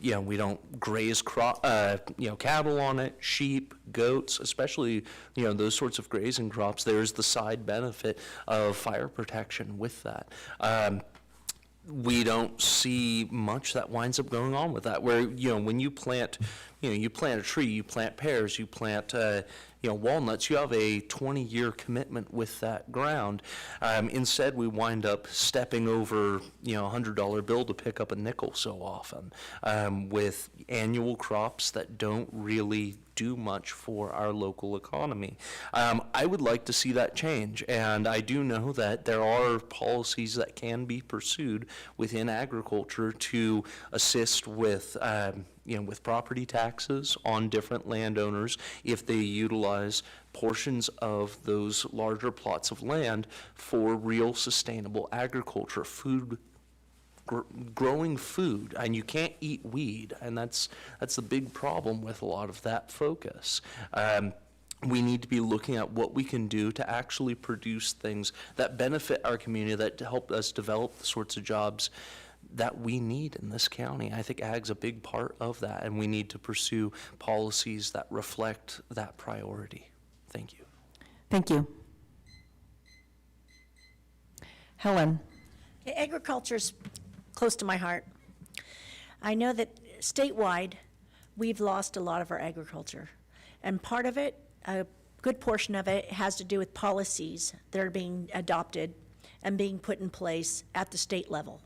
we don't graze cattle on it, sheep, goats, especially, those sorts of grazing crops. There's the side benefit of fire protection with that. We don't see much that winds up going on with that, where, when you plant, you plant a tree, you plant pears, you plant, walnuts, you have a 20-year commitment with that ground. Instead, we wind up stepping over, $100 bill to pick up a nickel so often, with annual crops that don't really do much for our local economy. I would like to see that change, and I do know that there are policies that can be pursued within agriculture to assist with with property taxes on different landowners if they utilize portions of those larger plots of land for real sustainable agriculture, growing food. And you can't eat weed, and that's the big problem with a lot of that focus. We need to be looking at what we can do to actually produce things that benefit our community, that help us develop the sorts of jobs that we need in this county. I think ag's a big part of that, and we need to pursue policies that reflect that priority. Thank you. Thank you. Helen. Agriculture's close to my heart. I know that statewide, we've lost a lot of our agriculture. And part of it, a good portion of it, has to do with policies that are being adopted and being put in place at the state level.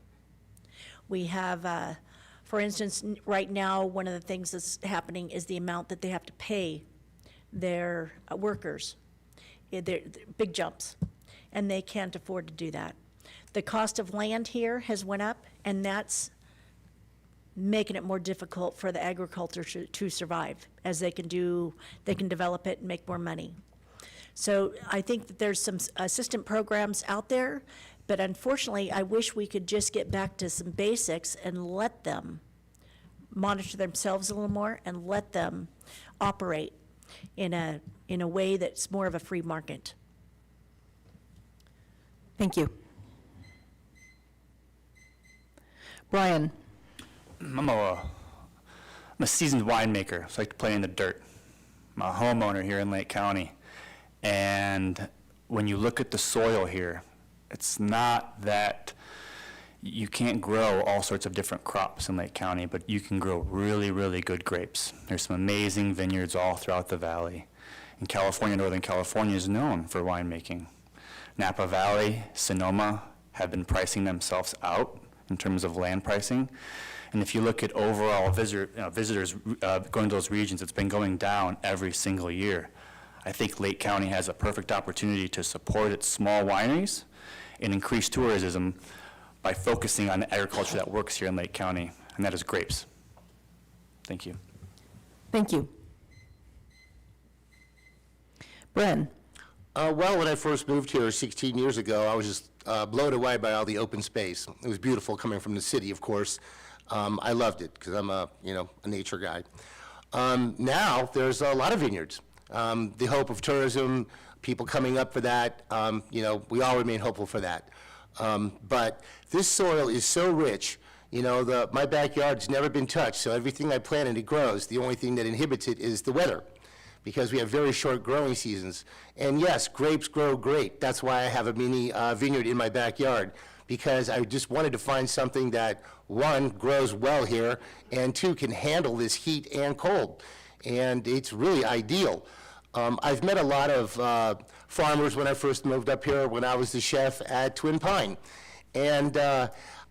We have, for instance, right now, one of the things that's happening is the amount that they have to pay their workers. They're big jumps, and they can't afford to do that. The cost of land here has went up, and that's making it more difficult for the agriculture to survive, as they can develop it and make more money. So I think that there's some assistant programs out there, but unfortunately, I wish we could just get back to some basics and let them monitor themselves a little more and let them operate in a way that's more of a free market. Thank you. Brian. I'm a seasoned winemaker, so I like to play in the dirt. I'm a homeowner here in Lake County, and when you look at the soil here, it's not that you can't grow all sorts of different crops in Lake County, but you can grow really, really good grapes. There's some amazing vineyards all throughout the valley. And California, Northern California is known for winemaking. Napa Valley, Sonoma have been pricing themselves out in terms of land pricing. And if you look at overall visitors going to those regions, it's been going down every single year. I think Lake County has a perfect opportunity to support its small wineries and increase tourism by focusing on the agriculture that works here in Lake County, and that is grapes. Thank you. Thank you. Bren. Well, when I first moved here 16 years ago, I was just blown away by all the open space. It was beautiful coming from the city, of course. I loved it because I'm a nature guy. Now there's a lot of vineyards. The hope of tourism, people coming up for that, we all remain hopeful for that. But this soil is so rich. My backyard's never been touched, so everything I plant and it grows. The only thing that inhibits it is the weather, because we have very short growing seasons. And yes, grapes grow great. That's why I have a mini vineyard in my backyard, because I just wanted to find something that, one, grows well here, and two, can handle this heat and cold. And it's really ideal. I've met a lot of farmers when I first moved up here, when I was the chef at Twin Pine. And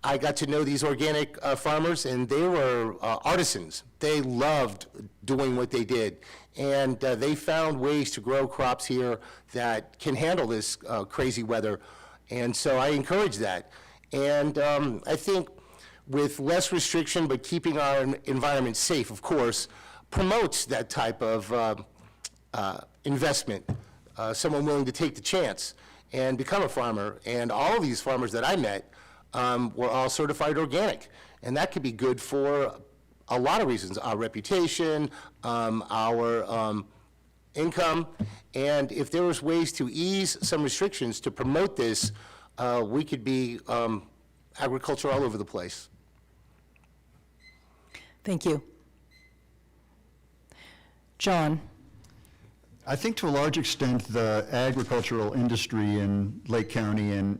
I got to know these organic farmers, and they were artisans. They loved doing what they did. And they found ways to grow crops here that can handle this crazy weather. And so I encourage that. And I think with less restriction, but keeping our environment safe, of course, promotes that type of investment, someone willing to take the chance and become a farmer. And all of these farmers that I met were all certified organic. And that could be good for a lot of reasons: our reputation, our income. And if there was ways to ease some restrictions to promote this, we could be agriculture all over the place. Thank you. John? I think to a large extent, the agricultural industry in Lake County and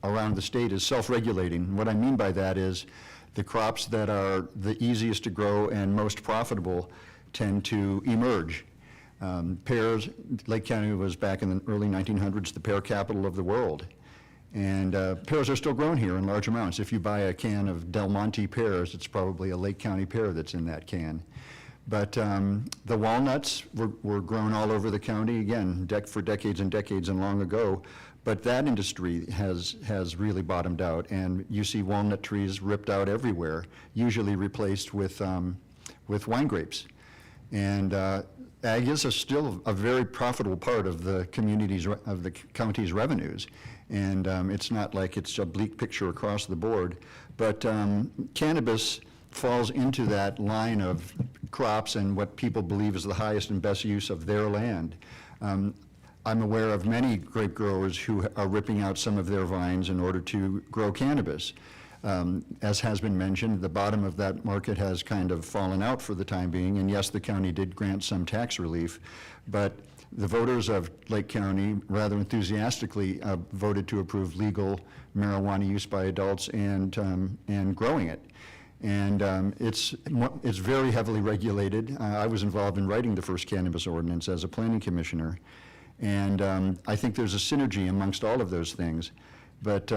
around the state is self-regulating. What I mean by that is the crops that are the easiest to grow and most profitable tend to emerge. Pears, Lake County was back in the early 1900s the pear capital of the world. And pears are still grown here in large amounts. If you buy a can of Del Monte pears, it's probably a Lake County pear that's in that can. But the walnuts were grown all over the county, again, for decades and decades and long ago. But that industry has really bottomed out, and you see walnut trees ripped out everywhere, usually replaced with wine grapes. And ag is still a very profitable part of the county's revenues. And it's not like it's a bleak picture across the board. But cannabis falls into that line of crops and what people believe is the highest and best use of their land. I'm aware of many grape growers who are ripping out some of their vines in order to grow cannabis. As has been mentioned, the bottom of that market has kind of fallen out for the time being, and yes, the county did grant some tax relief, but the voters of Lake County rather enthusiastically voted to approve legal marijuana use by adults and growing it. And it's very heavily regulated. I was involved in writing the first cannabis ordinance as a planning commissioner. And I think there's a synergy amongst all of those things. But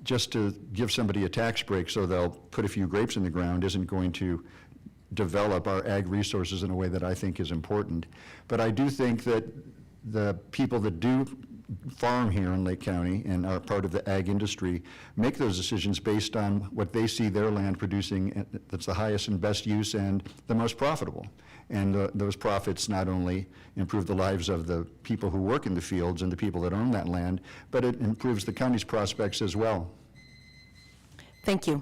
just to give somebody a tax break so they'll put a few grapes in the ground isn't going to develop our ag resources in a way that I think is important. But I do think that the people that do farm here in Lake County and are part of the ag industry make those decisions based on what they see their land producing that's the highest and best use and the most profitable. And those profits not only improve the lives of the people who work in the fields and the people that own that land, but it improves the county's prospects as well. Thank you.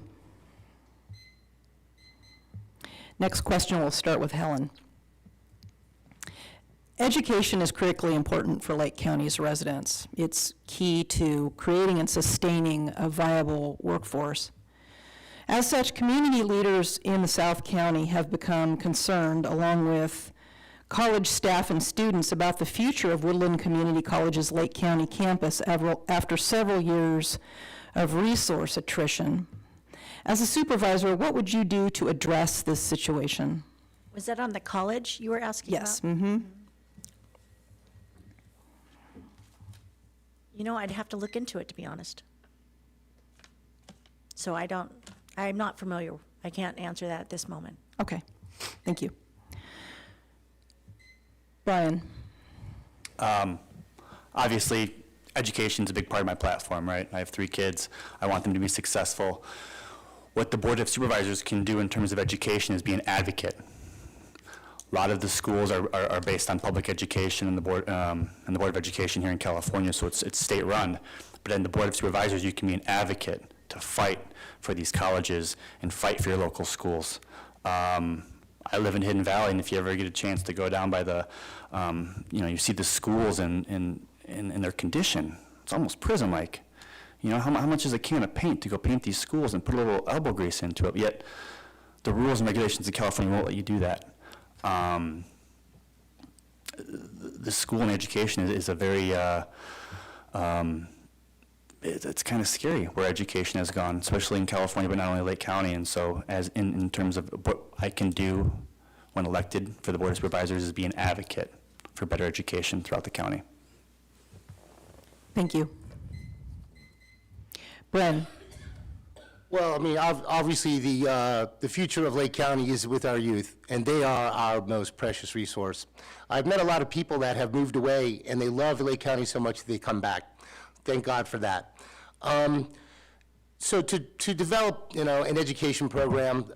Next question, we'll start with Helen. Education is critically important for Lake County's residents. It's key to creating and sustaining a viable workforce. As such, community leaders in the South County have become concerned, along with college staff and students, about the future of Woodland Community College's Lake County campus after several years of resource attrition. As a supervisor, what would you do to address this situation? Was that on the college you were asking Yes. about? Mm-hmm. You know, I'd have to look into it, to be honest. So I'm not familiar. I can't answer that at this moment. Okay, thank you. Brian? Obviously, education is a big part of my platform, right? I have 3 kids. I want them to be successful. What the Board of Supervisors can do in terms of education is be an advocate. A lot of the schools are based on public education and the Board of Education here in California, so it's state-run. But in the Board of Supervisors, you can be an advocate to fight for these colleges and fight for your local schools. I live in Hidden Valley, and if you ever get a chance to go down by the, you see the schools and their condition. It's almost prison-like. You know, how much is a can of paint to go paint these schools and put a little elbow grease into it? Yet the rules and regulations in California won't let you do that. the school and education is a very, it's kind of scary where education has gone, especially in California, but not only Lake County. And so as in terms of what I can do when elected for the Board of Supervisors is be an advocate for better education throughout the county. Thank you. Bren? Well, I mean, obviously, the future of Lake County is with our youth, and they are our most precious resource. I've met a lot of people that have moved away, and they love Lake County so much that they come back. Thank God for that. So to develop, an education program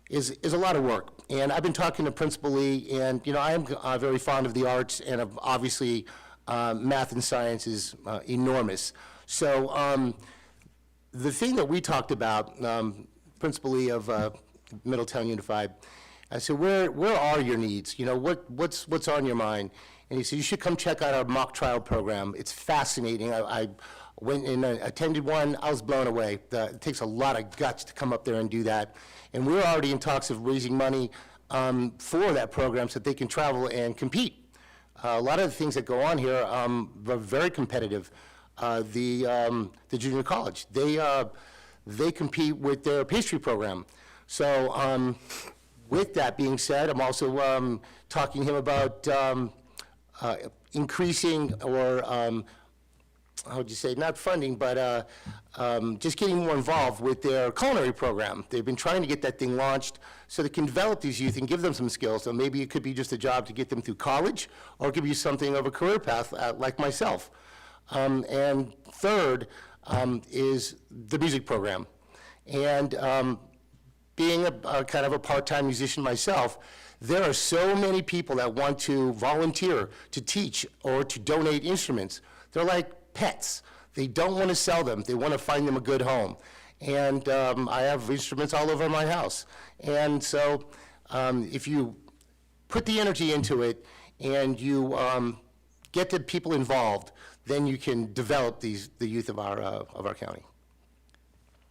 is a lot of work. And I've been talking to Principal Lee, and, I am very fond of the arts, and obviously, math and science is enormous. So the thing that we talked about, Principal Lee of Middletown Unified, I said, where are your needs? What's on your mind? And he said, you should come check out our mock trial program. It's fascinating. I went and attended one. I was blown away. It takes a lot of guts to come up there and do that. And we're already in talks of raising money for that program so that they can travel and compete. A lot of the things that go on here are very competitive. The junior college, they compete with their pastry program. So with that being said, I'm also talking to him about increasing or, how would you say, not funding, but just getting more involved with their culinary program. They've been trying to get that thing launched so they can develop these youth and give them some skills. So maybe it could be just a job to get them through college, or it could be something of a career path like myself. And third is the music program. And being a kind of a part-time musician myself, there are so many people that want to volunteer to teach or to donate instruments. They're like pets. They don't want to sell them. They want to find them a good home. And I have instruments all over my house. And so if you put the energy into it and you get the people involved, then you can develop the youth of our county.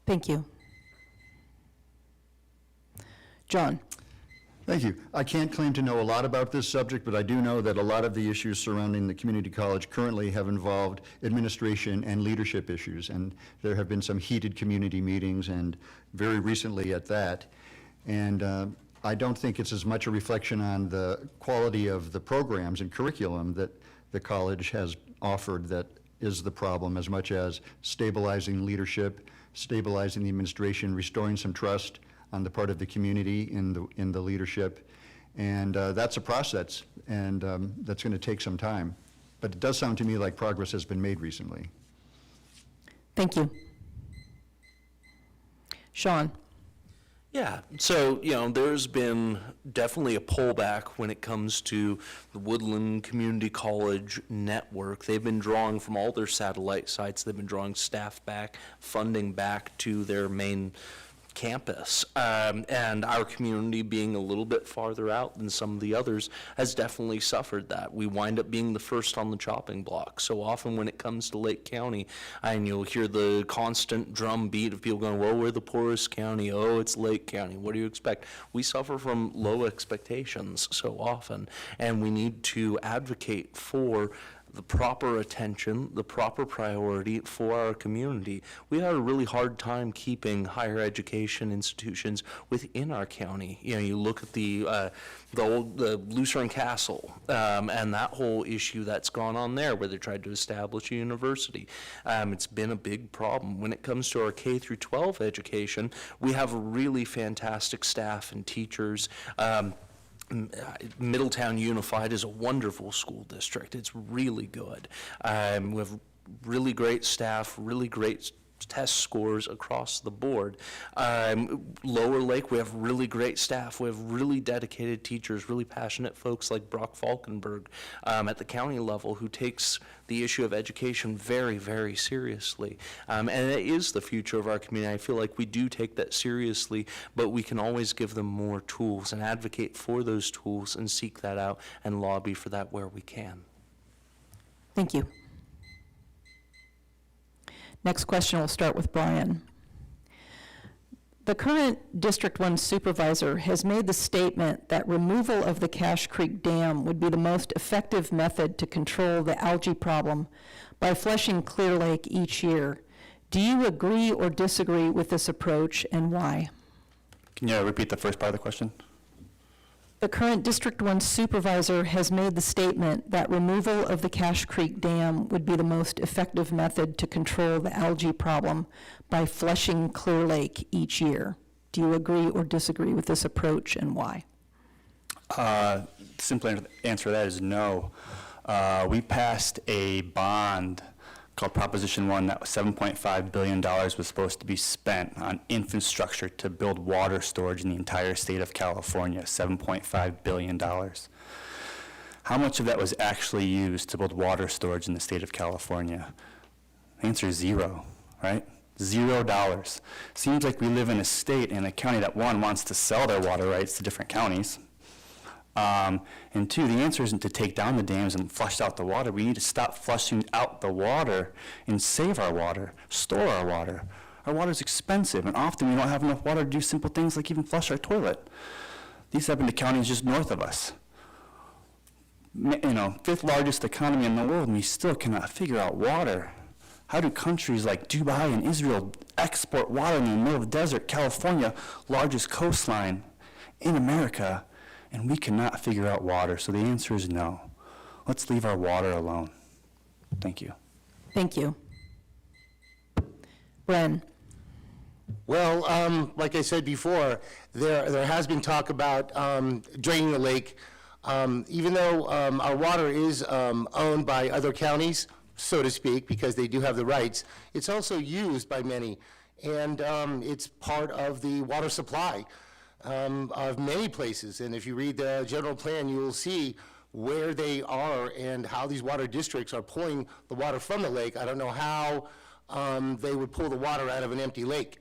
Thank you. John? Thank you. I can't claim to know a lot about this subject, but I do know that a lot of the issues surrounding the community college currently have involved administration and leadership issues, and there have been some heated community meetings, and very recently at that. And I don't think it's as much a reflection on the quality of the programs and curriculum that the college has offered that is the problem, as much as stabilizing leadership, stabilizing the administration, restoring some trust on the part of the community in the leadership. And that's a process, and that's going to take some time. But it does sound to me like progress has been made recently. Thank you. Sean? Yeah, so, there's been definitely a pullback when it comes to the Woodland Community College network. They've been drawing from all their satellite sites. They've been drawing staff back, funding back to their main campus, and our community being a little bit farther out than some of the others has definitely suffered that. We wind up being the first on the chopping block. So often when it comes to Lake County, and you'll hear the constant drumbeat of people going, well, we're the poorest county, oh, it's Lake County, what do you expect? We suffer from low expectations so often, and we need to advocate for the proper attention, the proper priority for our community. We had a really hard time keeping higher education institutions within our county. You look at the Lucerne Castle and that whole issue that's gone on there, where they tried to establish a university. It's been a big problem. When it comes to our K through 12 education, we have really fantastic staff and teachers. Middletown Unified is a wonderful school district. It's really good. We have really great staff, really great test scores across the board. Lower Lake, we have really great staff. We have really dedicated teachers, really passionate folks like Brock Falkenberg at the county level, who takes the issue of education very, very seriously. And it is the future of our community. I feel like we do take that seriously, but we can always give them more tools and advocate for those tools and seek that out and lobby for that where we can. Thank you. Next question, we'll start with Brian. The current District 1 supervisor has made the statement that removal of the Cache Creek Dam would be the most effective method to control the algae problem by flushing Clearlake each year. Do you agree or disagree with this approach, and why? Can you repeat the first part of the question? The current District 1 supervisor has made the statement that removal of the Cache Creek Dam would be the most effective method to control the algae problem by flushing Clearlake each year. Do you agree or disagree with this approach, and why? Simple answer to that is no. We passed a bond called Proposition 1 that was $7.5 billion was supposed to be spent on infrastructure to build water storage in the entire state of California, $7.5 billion. How much of that was actually used to build water storage in the state of California? The answer is zero, right? $0. Seems like we live in a state and a county that, one, wants to sell their water rights to different counties, and two, the answer isn't to take down the dams and flush out the water. We need to stop flushing out the water and save our water, store our water. Our water is expensive, and often we don't have enough water to do simple things like even flush our toilet. These happen to counties just north of us. You know, 5th largest economy in the world, and we still cannot figure out water. How do countries like Dubai and Israel export water in the middle of the desert? California, largest coastline in America, and we cannot figure out water, so the answer is no. Let's leave our water alone. Thank you. Thank you. Bren? Well, like I said before, there has been talk about draining the lake. Even though our water is owned by other counties, so to speak, because they do have the rights, it's also used by many, and it's part of the water supply of many places. And if you read the general plan, you will see where they are and how these water districts are pulling the water from the lake. I don't know how they would pull the water out of an empty lake.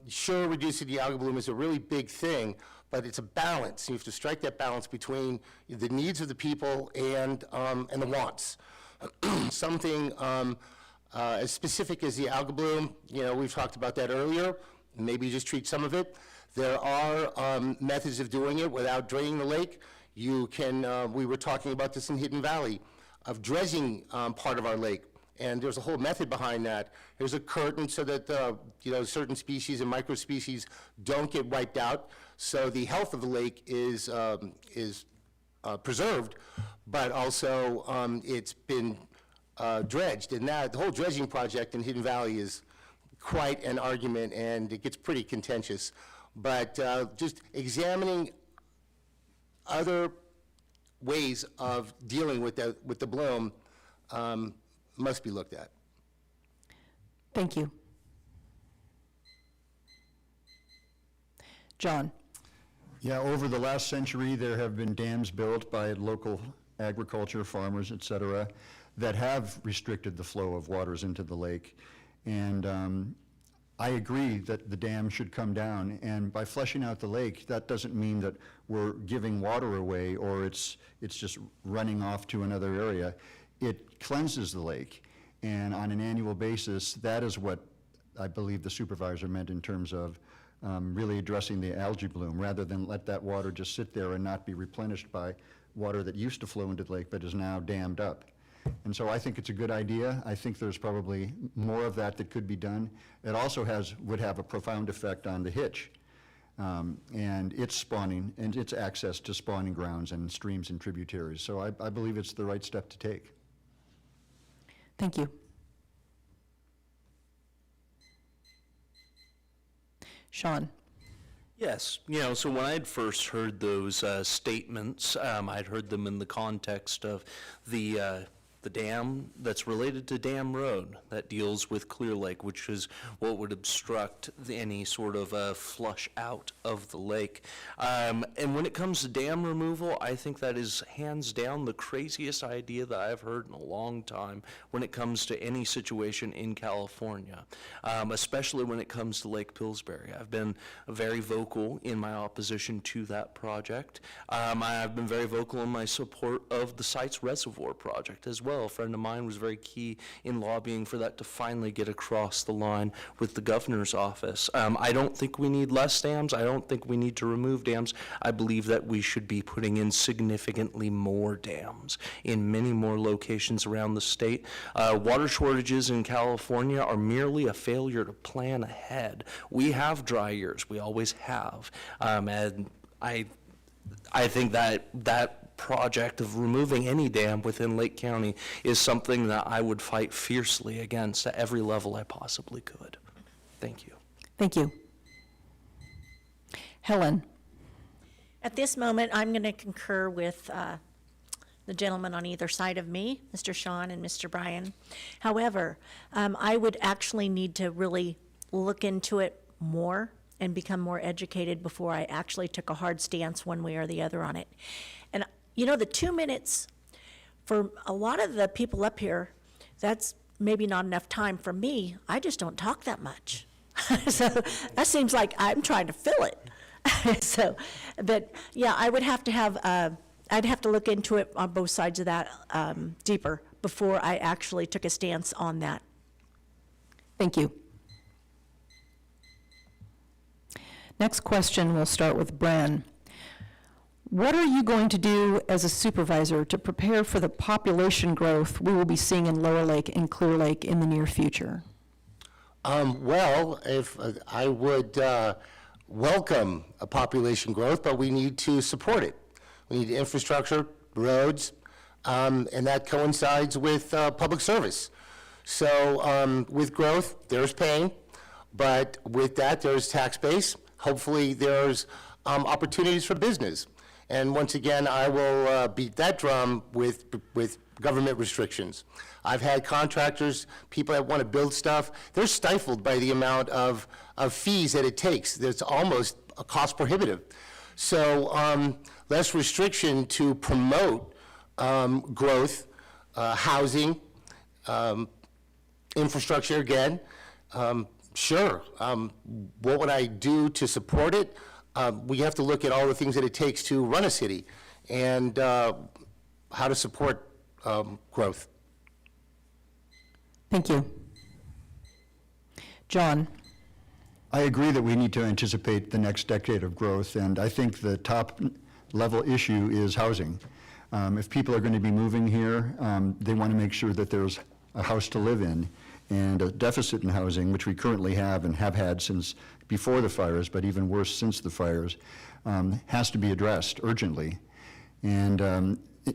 Sure, reducing the algal bloom is a really big thing, but it's a balance. You have to strike that balance between the needs of the people and the wants. Something as specific as the algal bloom, you know, we've talked about that earlier. Maybe just treat some of it. There are methods of doing it without draining the lake. You can, we were talking about this in Hidden Valley, of dredging part of our lake. And there's a whole method behind that. There's a curtain so that, you know, certain species and microspecies don't get wiped out. So the health of the lake is preserved, but also it's been dredged. And that, the whole dredging project in Hidden Valley is quite an argument, and it gets pretty contentious. But just examining other ways of dealing with the bloom must be looked at. Thank you. John? Yeah, over the last century, there have been dams built by local agriculture, farmers, et cetera, that have restricted the flow of waters into the lake. And I agree that the dam should come down, and by flushing out the lake, that doesn't mean that we're giving water away or it's just running off to another area. It cleanses the lake, and on an annual basis, that is what I believe the supervisor meant in terms of really addressing the algae bloom, rather than let that water just sit there and not be replenished by water that used to flow into the lake but is now dammed up. And so I think it's a good idea. I think there's probably more of that could be done. It also would have a profound effect on the hitch and its spawning and its access to spawning grounds and streams and tributaries. So I believe it's the right step to take. Thank you. Sean? Yes, you know, so when I'd first heard those statements, I'd heard them in the context of the dam that's related to Dam Road that deals with Clearlake, which is what would obstruct any sort of flush out of the lake. And when it comes to dam removal, I think that is hands down the craziest idea that I've heard in a long time when it comes to any situation in California, especially when it comes to Lake Pillsbury. I've been very vocal in my opposition to that project. I've been very vocal in my support of the Sites Reservoir project as well. well. A friend of mine was very key in lobbying for that to finally get across the line with the governor's office. I don't think we need less dams. I don't think we need to remove dams. I believe that we should be putting in significantly more dams in many more locations around the state. Water shortages in California are merely a failure to plan ahead. We have dry years. We always have. And I think that project of removing any dam within Lake County is something that I would fight fiercely against at every level I possibly could. Thank you. Thank you. Helen? At this moment, I'm going to concur with the gentleman on either side of me, Mr. Sean and Mr. Brian. However, I would actually need to really look into it more and become more educated before I actually took a hard stance one way or the other on it. And, you know, the 2 minutes, for a lot of the people up here, that's maybe not enough time. For me, I just don't talk that much. So that seems like I'm trying to fill it. So, but yeah, I would have to have, I'd have to look into it on both sides of that deeper before I actually took a stance on that. Thank you. Next question, we'll start with Bran. What are you going to do as a supervisor to prepare for the population growth we will be seeing in Lower Lake and Clear Lake in the near future? Well, if I would welcome a population growth, but we need to support it. We need infrastructure, roads, and that coincides with public service. So with growth, there's pain, but with that, there's tax base. Hopefully, there's opportunities for business. And once again, I will beat that drum with government restrictions. I've had contractors, people that want to build stuff, they're stifled by the amount of fees that it takes. That's almost a cost prohibitive. So less restriction to promote growth, housing, infrastructure again. Sure. What would I do to support it? We have to look at all the things that it takes to run a city and how to support growth. Thank you. John? I agree that we need to anticipate the next decade of growth, and I think the top level issue is housing. If people are going to be moving here, they want to make sure that there's a house to live in, and a deficit in housing, which we currently have and have had since before the fires, but even worse since the fires, has to be addressed urgently. And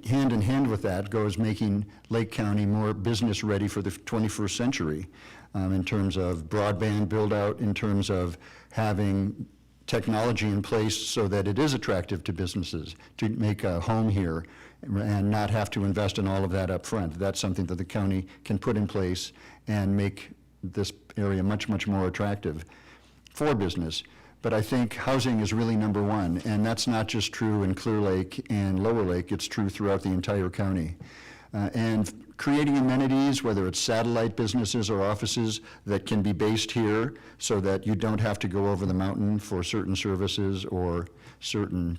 hand in hand with that goes making Lake County more business ready for the 21st century in terms of broadband build out, in terms of having technology in place so that it is attractive to businesses to make a home here and not have to invest in all of that up front. That's something that the county can put in place and make this area much, much more attractive for business. But I think housing is really number one, and that's not just true in Clear Lake and Lower Lake, it's true throughout the entire county. And creating amenities, whether it's satellite businesses or offices that can be based here so that you don't have to go over the mountain for certain services or certain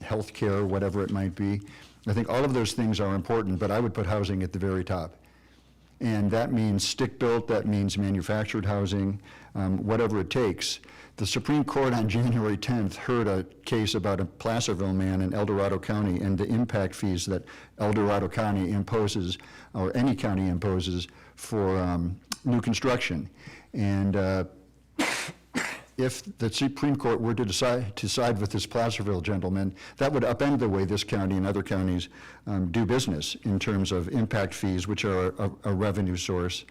health care, whatever it might be. I think all of those things are important, but I would put housing at the very top. And that means stick-built, that means manufactured housing, whatever it takes. The Supreme Court on January 10th heard a case about a Placerville man in El Dorado County and the impact fees that El Dorado County imposes, or any county imposes, for new construction. And if the Supreme Court were to side with this Placerville gentleman, that would upend the way this county and other counties do business in terms of impact fees, which are a revenue source,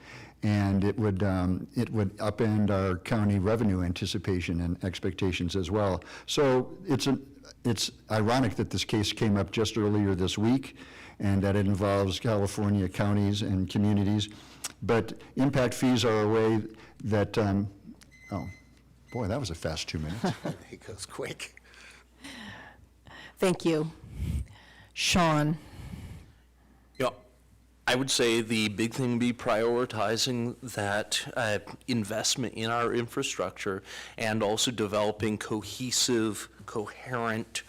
and it would upend our county revenue anticipation and expectations as well. So it's ironic that this case came up just earlier this week, and that it involves California counties and communities. But impact fees are a way that boy, that was a fast 2 minutes. It goes quick. Thank you. Sean? Yeah, I would say the big thing would be prioritizing that investment in our infrastructure and also developing cohesive, coherent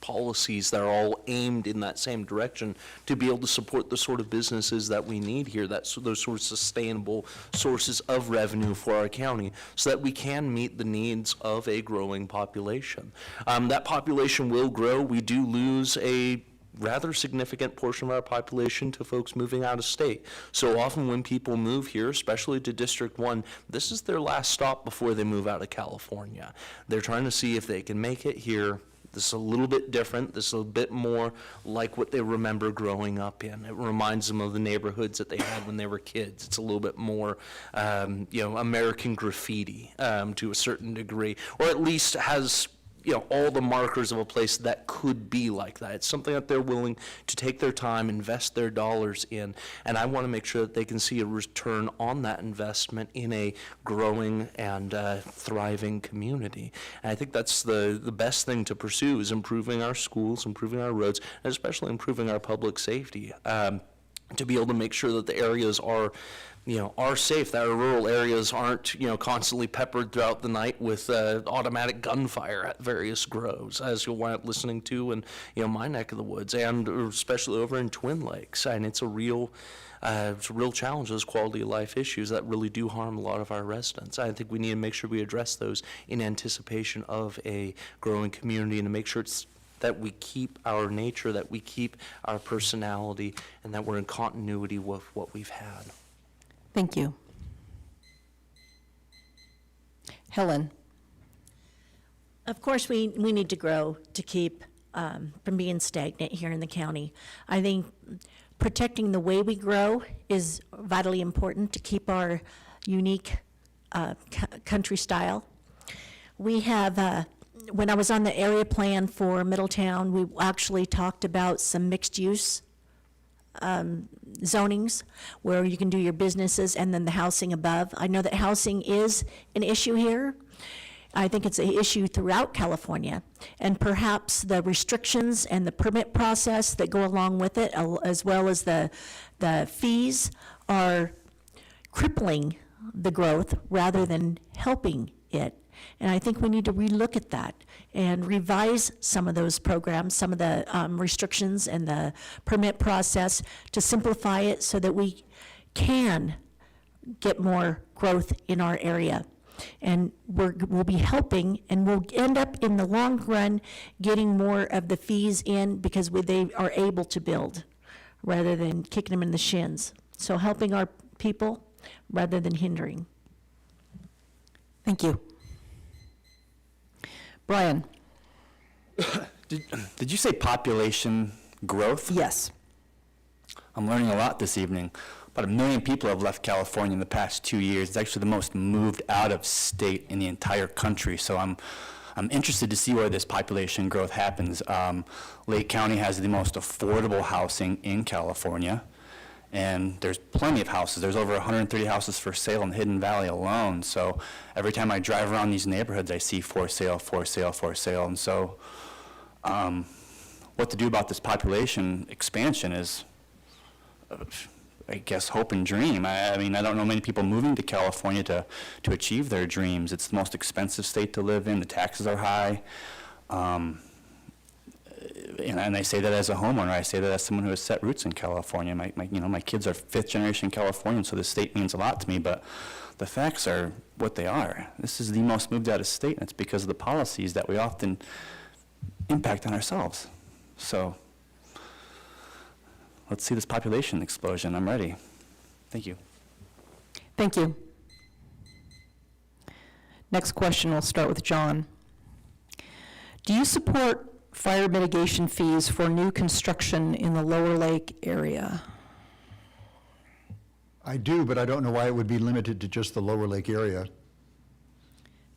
policies that are all aimed in that same direction to be able to support the sort of businesses that we need here, those sort of sustainable sources of revenue for our county, so that we can meet the needs of a growing population. That population will grow. We do lose a rather significant portion of our population to folks moving out of state. So often when people move here, especially to District 1, this is their last stop before they move out of California. They're trying to see if they can make it here. This is a little bit different. This is a bit more like what they remember growing up in. It reminds them of the neighborhoods that they had when they were kids. It's a little bit more, American graffiti to a certain degree, or at least has all the markers of a place that could be like that. It's something that they're willing to take their time, invest their dollars in, and I want to make sure that they can see a return on that investment in a growing and thriving community. And I think that's the best thing to pursue, is improving our schools, improving our roads, and especially improving our public safety, to be able to make sure that the areas are safe, that our rural areas aren't, constantly peppered throughout the night with automatic gunfire at various groves, as you'll wind up listening to in, my neck of the woods, and especially over in Twin Lakes. And it's a real challenge, those quality of life issues that really do harm a lot of our residents. I think we need to make sure we address those in anticipation of a growing community, and to make sure that we keep our nature, that we keep our personality, and that we're in continuity with what we've had. Thank you. Helen? Of course, we need to grow to keep from being stagnant here in the county. I think protecting the way we grow is vitally important to keep our unique country style. We have, when I was on the area plan for Middletown, we actually talked about some mixed use zonings where you can do your businesses and then the housing above. I know that housing is an issue here. I think it's an issue throughout California, and perhaps the restrictions and the permit process that go along with it, as well as the fees, are crippling the growth rather than helping it. And I think we need to relook at that and revise some of those programs, some of the restrictions and the permit process, to simplify it so that we can get more growth in our area. And we'll be helping, and we'll end up in the long run getting more of the fees in because they are able to build rather than kicking them in the shins. So helping our people rather than hindering. Thank you. Brian? Did you say population growth? Yes. I'm learning a lot this evening. About 1 million people have left California in the past 2 years. It's actually the most moved out of state in the entire country. So I'm interested to see where this population growth happens. Lake County has the most affordable housing in California, and there's plenty of houses. There's over 130 houses for sale in Hidden Valley alone. So every time I drive around these neighborhoods, I see for sale, for sale, for sale. And so what to do about this population expansion is, I guess, hope and dream. I mean, I don't know many people moving to California to achieve their dreams. It's the most expensive state to live in. The taxes are high. And I say that as a homeowner. I say that as someone who has set roots in California. My kids are 5th generation Californians, so the state means a lot to me, but the facts are what they are. This is the most moved out of state, and it's because of the policies that we often impact on ourselves. So let's see this population explosion. I'm ready. Thank you. Thank you. Next question, we'll start with John. Do you support fire mitigation fees for new construction in the Lower Lake area? I do, but I don't know why it would be limited to just the Lower Lake area.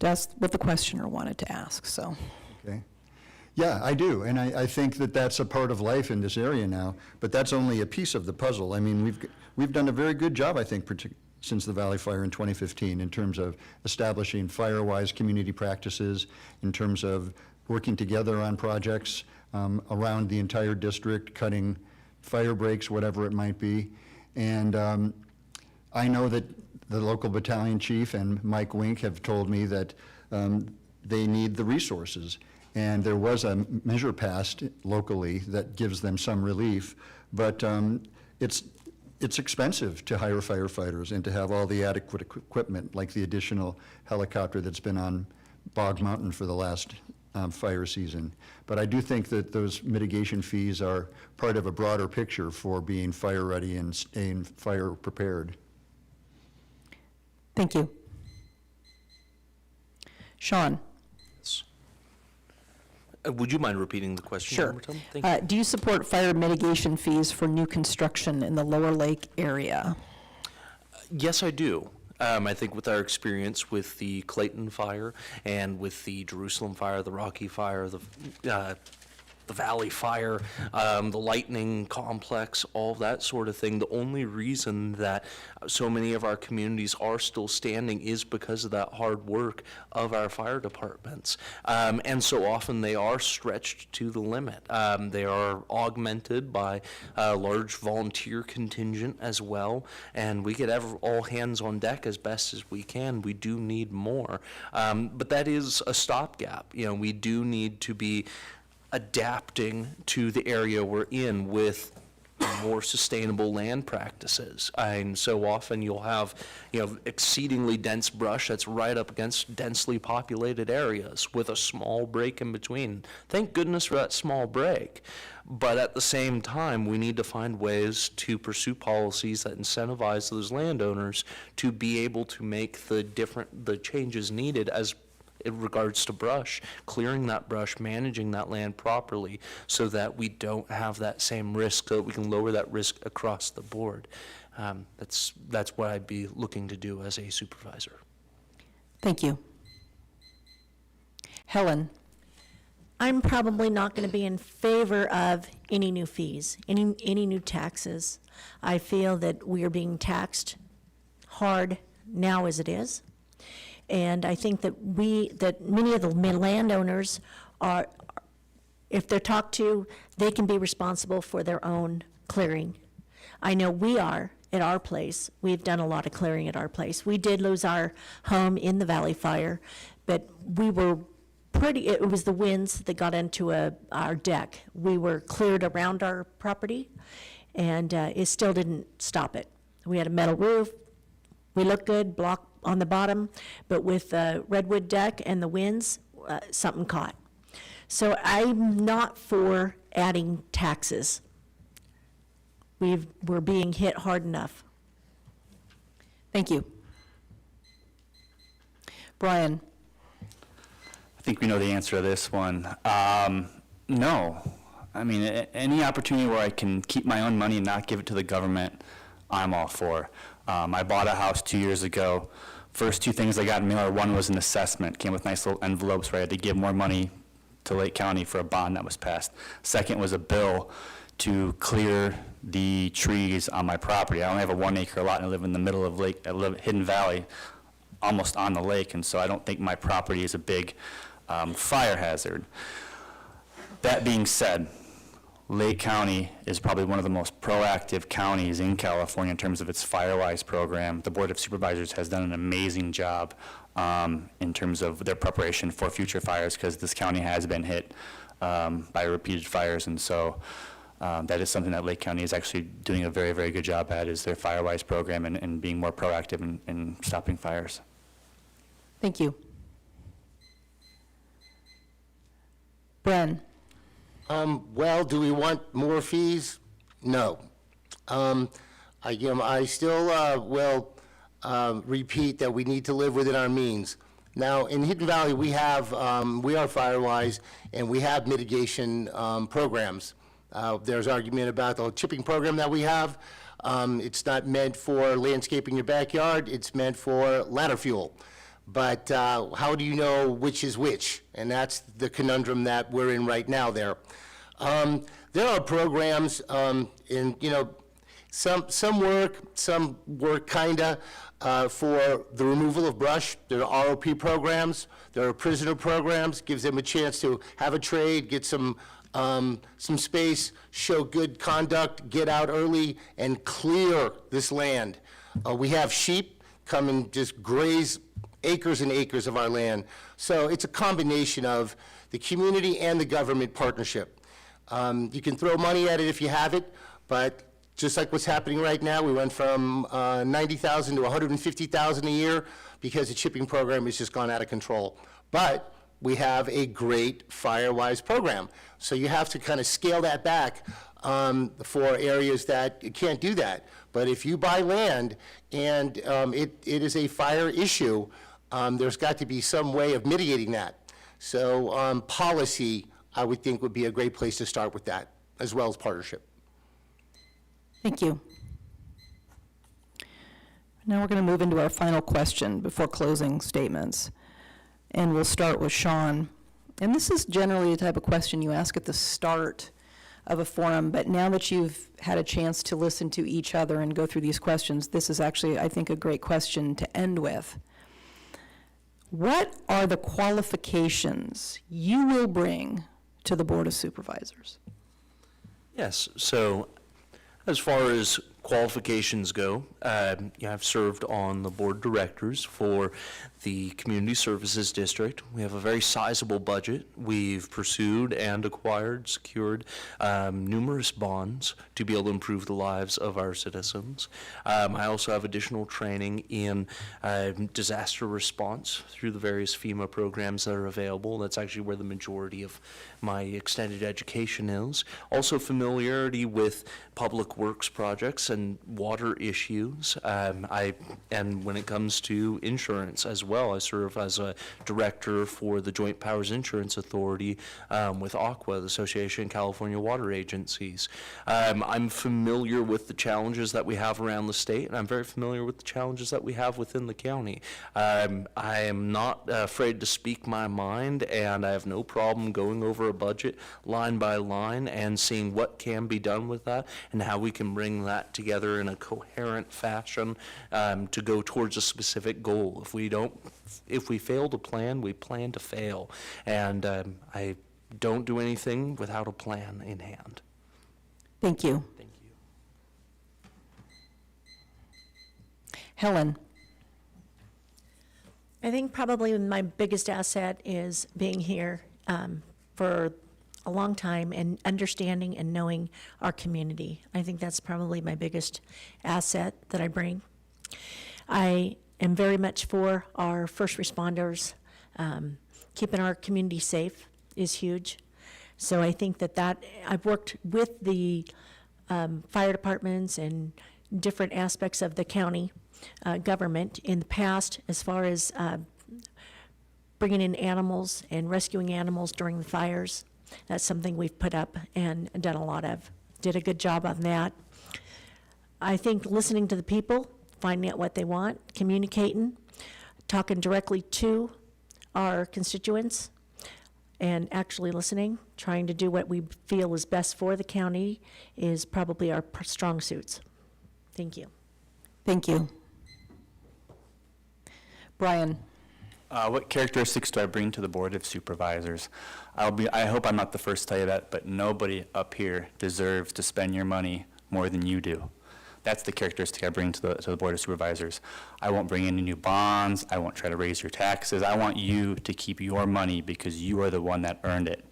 That's what the questioner wanted to ask, so. Okay. Yeah, I do, and I think that that's a part of life in this area now, but that's only a piece of the puzzle. I mean, we've done a very good job, I think, since the Valley Fire in 2015, in terms of establishing fire-wise community practices, in terms of working together on projects around the entire district, cutting fire breaks, whatever it might be. And I know that the local battalion chief and Mike Wink have told me that they need the resources. And there was a measure passed locally that gives them some relief, but it's expensive to hire firefighters and to have all the adequate equipment, like the additional helicopter that's been on Bog Mountain for the last fire season. But I do think that those mitigation fees are part of a broader picture for being fire ready and staying fire prepared. Thank you. Sean? Would you mind repeating the question one Sure. more time? Thank you. Do you support fire mitigation fees for new construction in the Lower Lake area? Yes, I do. I think with our experience with the Clayton fire and with the Jerusalem fire, the Rocky fire, the Valley fire, the lightning complex, all that sort of thing, the only reason that so many of our communities are still standing is because of that hard work of our fire departments. And so often they are stretched to the limit. They are augmented by a large volunteer contingent as well, and we get all hands on deck as best as we can. We do need more. But that is a stopgap. You know, we do need to be adapting to the area we're in with more sustainable land practices. And so often you'll have, exceedingly dense brush that's right up against densely populated areas with a small break in between. Thank goodness for that small break. But at the same time, we need to find ways to pursue policies that incentivize those landowners to be able to make the changes needed as in regards to brush, clearing that brush, managing that land properly so that we don't have that same risk, so that we can lower that risk across the board. That's what I'd be looking to do as a supervisor. Thank you. Helen? I'm probably not going to be in favor of any new fees, any new taxes. I feel that we are being taxed hard now as it is. And I think that many of the landowners are, if they're talked to, they can be responsible for their own clearing. I know we are at our place. We've done a lot of clearing at our place. We did lose our home in the Valley Fire, but we were it was the winds that got into our deck. We were cleared around our property, and it still didn't stop it. We had a metal roof. We looked good, block on the bottom, but with the redwood deck and the winds, something caught. So I'm not for adding taxes. We're being hit hard enough. Thank you. Brian? I think we know the answer to this one. No. I mean, any opportunity where I can keep my own money and not give it to the government, I'm all for. I bought a house 2 years ago. First two things I got in mail, one was an assessment, came with nice little envelopes where I had to give more money to Lake County for a bond that was passed. Second was a bill to clear the trees on my property. I only have a 1 acre lot and I live in the middle of Lake, I live Hidden Valley, almost on the lake, and so I don't think my property is a big fire hazard. That being said, Lake County is probably one of the most proactive counties in California in terms of its FireWise program. The Board of Supervisors has done an amazing job in terms of their preparation for future fires, because this county has been hit by repeated fires, and so that is something that Lake County is actually doing a very, very good job at, is their FireWise program and being more proactive in stopping fires. Thank you. Bren? Well, do we want more fees? No. I still will repeat that we need to live within our means. Now, in Hidden Valley, we are FireWise, and we have mitigation programs. There's argument about the chipping program that we have. It's not meant for landscaping your backyard. It's meant for ladder fuel. But how do you know which is which? And that's the conundrum that we're in right now there. There are programs some work kinda for the removal of brush. There are ROP programs. There are prisoner programs, gives them a chance to have a trade, get some space, show good conduct, get out early, and clear this land. We have sheep come and just graze acres and acres of our land. So it's a combination of the community and the government partnership. You can throw money at it if you have it, but just like what's happening right now, we went from 90,000 to 150,000 a year because the chipping program has just gone out of control. But we have a great FireWise program. So you have to kind of scale that back for areas that can't do that. But if you buy land and it is a fire issue, there's got to be some way of mitigating that. So policy, I would think, would be a great place to start with that, as well as partnership. Thank you. Now we're going to move into our final question before closing statements. And we'll start with Sean. And this is generally the type of question you ask at the start of a forum, but now that you've had a chance to listen to each other and go through these questions, this is actually, I think, a great question to end with. What are the qualifications you will bring to the Board of Supervisors? Yes, so as far as qualifications go, I've served on the board of directors for the Community Services District. We have a very sizable budget. We've pursued and acquired, secured numerous bonds to be able to improve the lives of our citizens. I also have additional training in disaster response through the various FEMA programs that are available. That's actually where the majority of my extended education is. Also familiarity with public works projects and water issues. And when it comes to insurance as well, I serve as a director for the Joint Powers Insurance Authority with ACWA, the Association of California Water Agencies. I'm familiar with the challenges that we have around the state, and I'm very familiar with the challenges that we have within the county. I am not afraid to speak my mind, and I have no problem going over a budget line by line and seeing what can be done with that and how we can bring that together in a coherent fashion to go towards a specific goal. If we fail to plan, we plan to fail. And I don't do anything without a plan in hand. Thank you. Thank you. Helen. I think probably my biggest asset is being here for a long time and understanding and knowing our community. I think that's probably my biggest asset that I bring. I am very much for our first responders. Keeping our community safe is huge. So I think that I've worked with the fire departments and different aspects of the county government in the past as far as bringing in animals and rescuing animals during the fires. That's something we've put up and done a lot of. Did a good job on that. I think listening to the people, finding out what they want, communicating, talking directly to our constituents, and actually listening, trying to do what we feel is best for the county is probably our strong suits. Thank you. Thank you. Brian. What characteristics do I bring to the Board of Supervisors? I hope I'm not the first to tell you that, but nobody up here deserves to spend your money more than you do. That's the characteristic I bring to the Board of Supervisors. I won't bring any new bonds. I won't try to raise your taxes. I want you to keep your money because you are the one that earned it.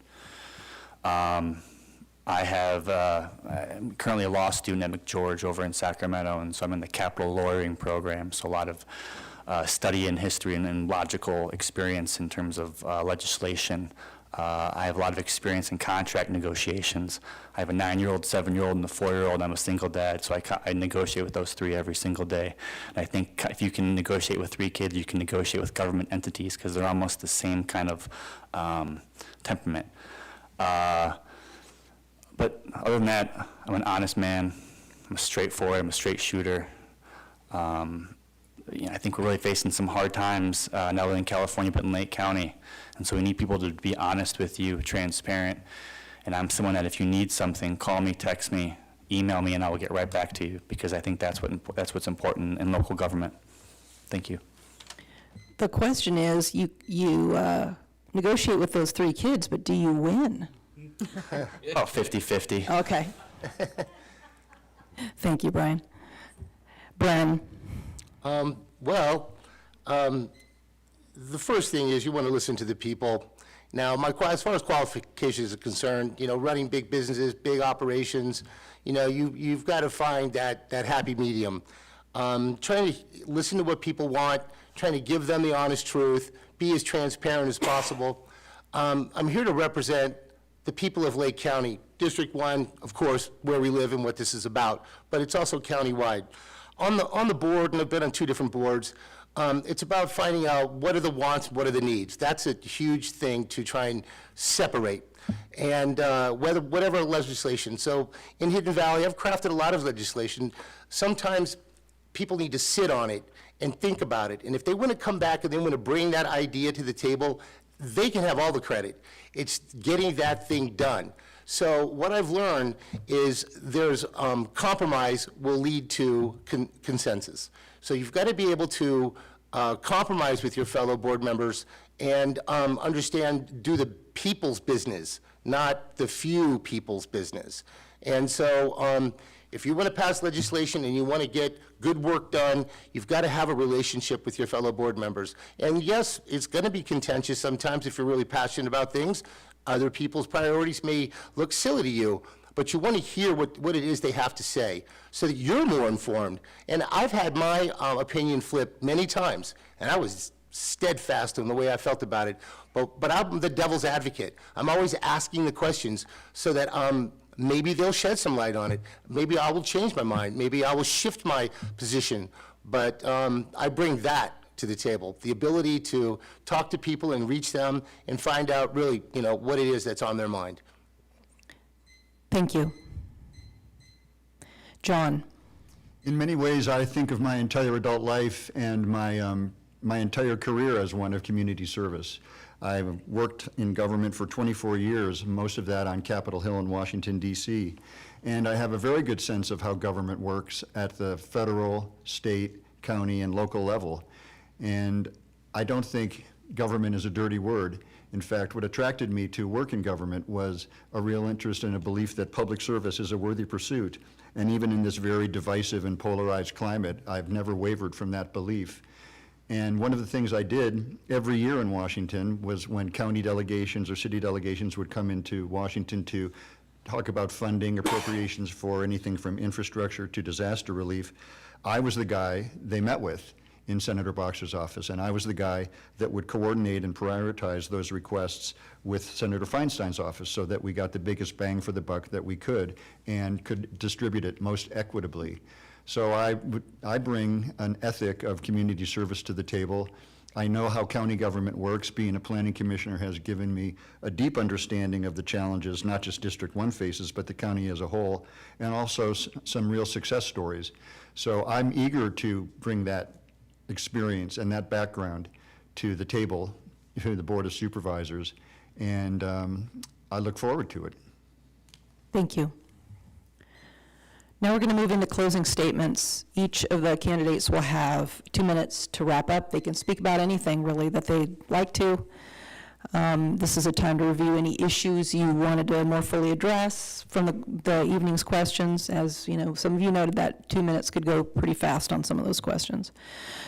I'm currently a law student at McGeorge over in Sacramento, and so I'm in the capital lawyering program, so a lot of study in history and logical experience in terms of legislation. I have a lot of experience in contract negotiations. I have a 9-year-old, 7-year-old, and a 4-year-old. I'm a single dad, so I negotiate with those 3 every single day. And I think if you can negotiate with 3 kids, you can negotiate with government entities because they're almost the same kind of temperament. But other than that, I'm an honest man. I'm a straightforward. I'm a straight shooter. I think we're really facing some hard times, not only in California, but in Lake County. And so we need people to be honest with you, transparent. And I'm someone that if you need something, call me, text me, email me, and I will get right back to you, because I think that's what's important in local government. Thank you. The question is, you negotiate with those 3 kids, but do you win? Oh, 50-50. Okay. Thank you, Brian. Bren. the first thing is you want to listen to the people. Now, as far as qualifications are concerned, running big businesses, big operations, you've got to find that happy medium. Trying to listen to what people want, trying to give them the honest truth, be as transparent as possible. I'm here to represent the people of Lake County, District 1, of course, where we live and what this is about, but it's also countywide. On the board, and I've been on 2 different boards, it's about finding out what are the wants, what are the needs. That's a huge thing to try and separate. And whatever legislation. So in Hidden Valley, I've crafted a lot of legislation. Sometimes people need to sit on it and think about it. And if they want to come back and they want to bring that idea to the table, they can have all the credit. It's getting that thing done. So what I've learned is there's compromise will lead to consensus. So you've got to be able to compromise with your fellow board members and understand, do the people's business, not the few people's business. And so if you want to pass legislation and you want to get good work done, you've got to have a relationship with your fellow board members. And yes, it's going to be contentious sometimes if you're really passionate about things. Other people's priorities may look silly to you, but you want to hear what it is they have to say so that you're more informed. And I've had my opinion flipped many times, and I was steadfast in the way I felt about it. But I'm the devil's advocate. I'm always asking the questions so that maybe they'll shed some light on it. Maybe I will change my mind. Maybe I will shift my position. But I bring that to the table, the ability to talk to people and reach them and find out really, what it is that's on their mind. Thank you. John. In many ways, I think of my entire adult life and my entire career as one of community service. I've worked in government for 24 years, most of that on Capitol Hill in Washington, D.C. And I have a very good sense of how government works at the federal, state, county, and local level. And I don't think government is a dirty word. In fact, what attracted me to work in government was a real interest and a belief that public service is a worthy pursuit. And even in this very divisive and polarized climate, I've never wavered from that belief. And one of the things I did every year in Washington was when county delegations or city delegations would come into Washington to talk about funding, appropriations for anything from infrastructure to disaster relief, I was the guy they met with in Senator Boxer's office, and I was the guy that would coordinate and prioritize those requests with Senator Feinstein's office so that we got the biggest bang for the buck that we could and could distribute it most equitably. So I bring an ethic of community service to the table. I know how county government works. Being a planning commissioner has given me a deep understanding of the challenges, not just District 1 faces, but the county as a whole, and also some real success stories. So I'm eager to bring that experience and that background to the table, to the Board of Supervisors, and I look forward to it. Thank you. Now we're going to move into closing statements. Each of the candidates will have 2 minutes to wrap up. They can speak about anything, really, that they'd like to. This is a time to review any issues you wanted to more fully address from the evening's questions. As you know, some of you noted that 2 minutes could go pretty fast on some of those questions.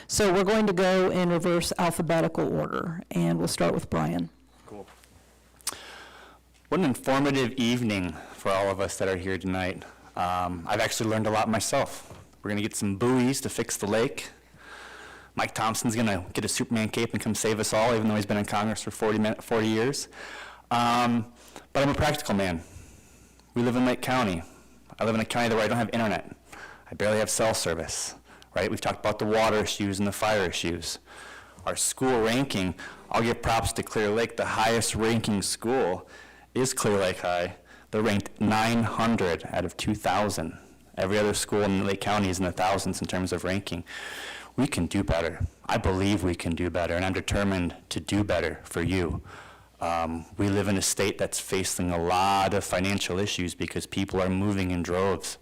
So we're going to go in reverse alphabetical order, and we'll start with Brian. Cool. What an informative evening for all of us that are here tonight. I've actually learned a lot myself. We're gonna get some buoys to fix the lake. Mike Thompson's gonna get a Superman cape and come save us all, even though he's been in Congress for 40 years. But I'm a practical man. We live in Lake County. I live in a county where I don't have internet. I barely have cell service, right? We've talked about the water issues and the fire issues. Our school ranking, I'll give props to Clearlake. The highest ranking school is Clearlake High. They're ranked 900 out of 2,000. Every other school in Lake County is in the thousands in terms of ranking. We can do better. I believe we can do better, and I'm determined to do better for you. We live in a state that's facing a lot of financial issues because people are moving in droves.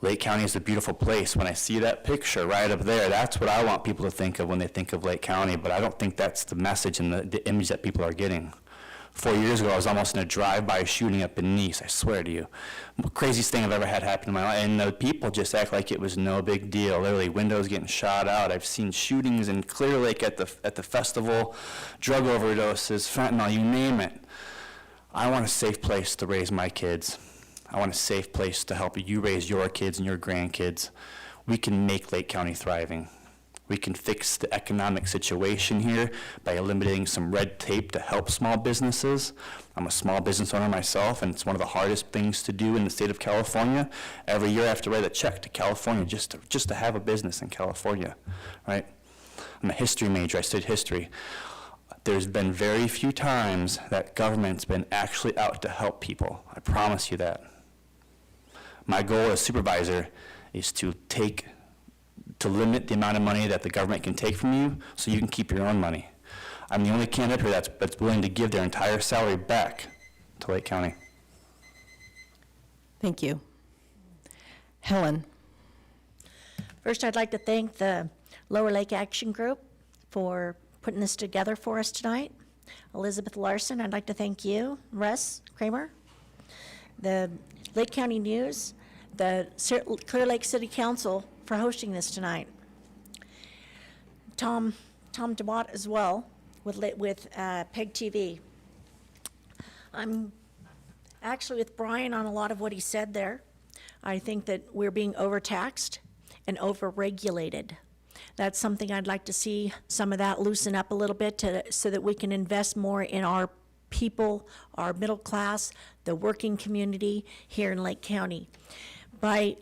Lake County is a beautiful place. When I see that picture right up there, that's what I want people to think of when they think of Lake County, but I don't think that's the message and the image that people are getting. 4 years ago, I was almost in a drive-by shooting up in Nice, I swear to you. Craziest thing I've ever had happen in my life, and the people just act like it was no big deal. Literally, windows getting shot out. I've seen shootings in Clearlake at the festival, drug overdoses, fentanyl, you name it. I want a safe place to raise my kids. I want a safe place to help you raise your kids and your grandkids. We can make Lake County thriving. We can fix the economic situation here by eliminating some red tape to help small businesses. I'm a small business owner myself, and it's one of the hardest things to do in the state of California. Every year I have to write a check to California just to have a business in California, right? I'm a history major, I studied history. There's been very few times that government's been actually out to help people. I promise you that. My goal as supervisor is to limit the amount of money that the government can take from you so you can keep your own money. I'm the only candidate here that's willing to give their entire salary back to Lake County. Thank you. Helen? First, I'd like to thank the Lower Lake Action Group for putting this together for us tonight. Elizabeth Larson, I'd like to thank you. Russ Kramer, the Lake County News, the Clear Lake City Council for hosting this tonight. Tom DeWatt as well with PEG TV. I'm actually with Brian on a lot of what he said there. I think that we're being overtaxed and overregulated. That's something I'd like to see some of that loosen up a little bit so that we can invest more in our people, our middle class, the working community here in Lake County. By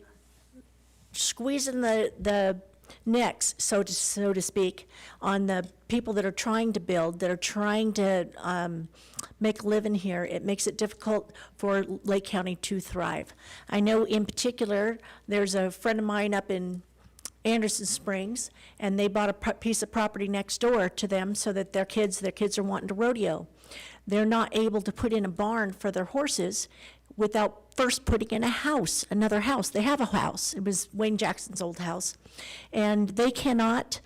squeezing the necks, so to speak, on the people that are trying to build, that are trying to make a living here, it makes it difficult for Lake County to thrive. I know in particular, there's a friend of mine up in Anderson Springs, and they bought a piece of property next door to them so that their kids are wanting to rodeo. They're not able to put in a barn for their horses without first putting in a house, another house. They have a house. It was Wayne Jackson's old house. And they cannot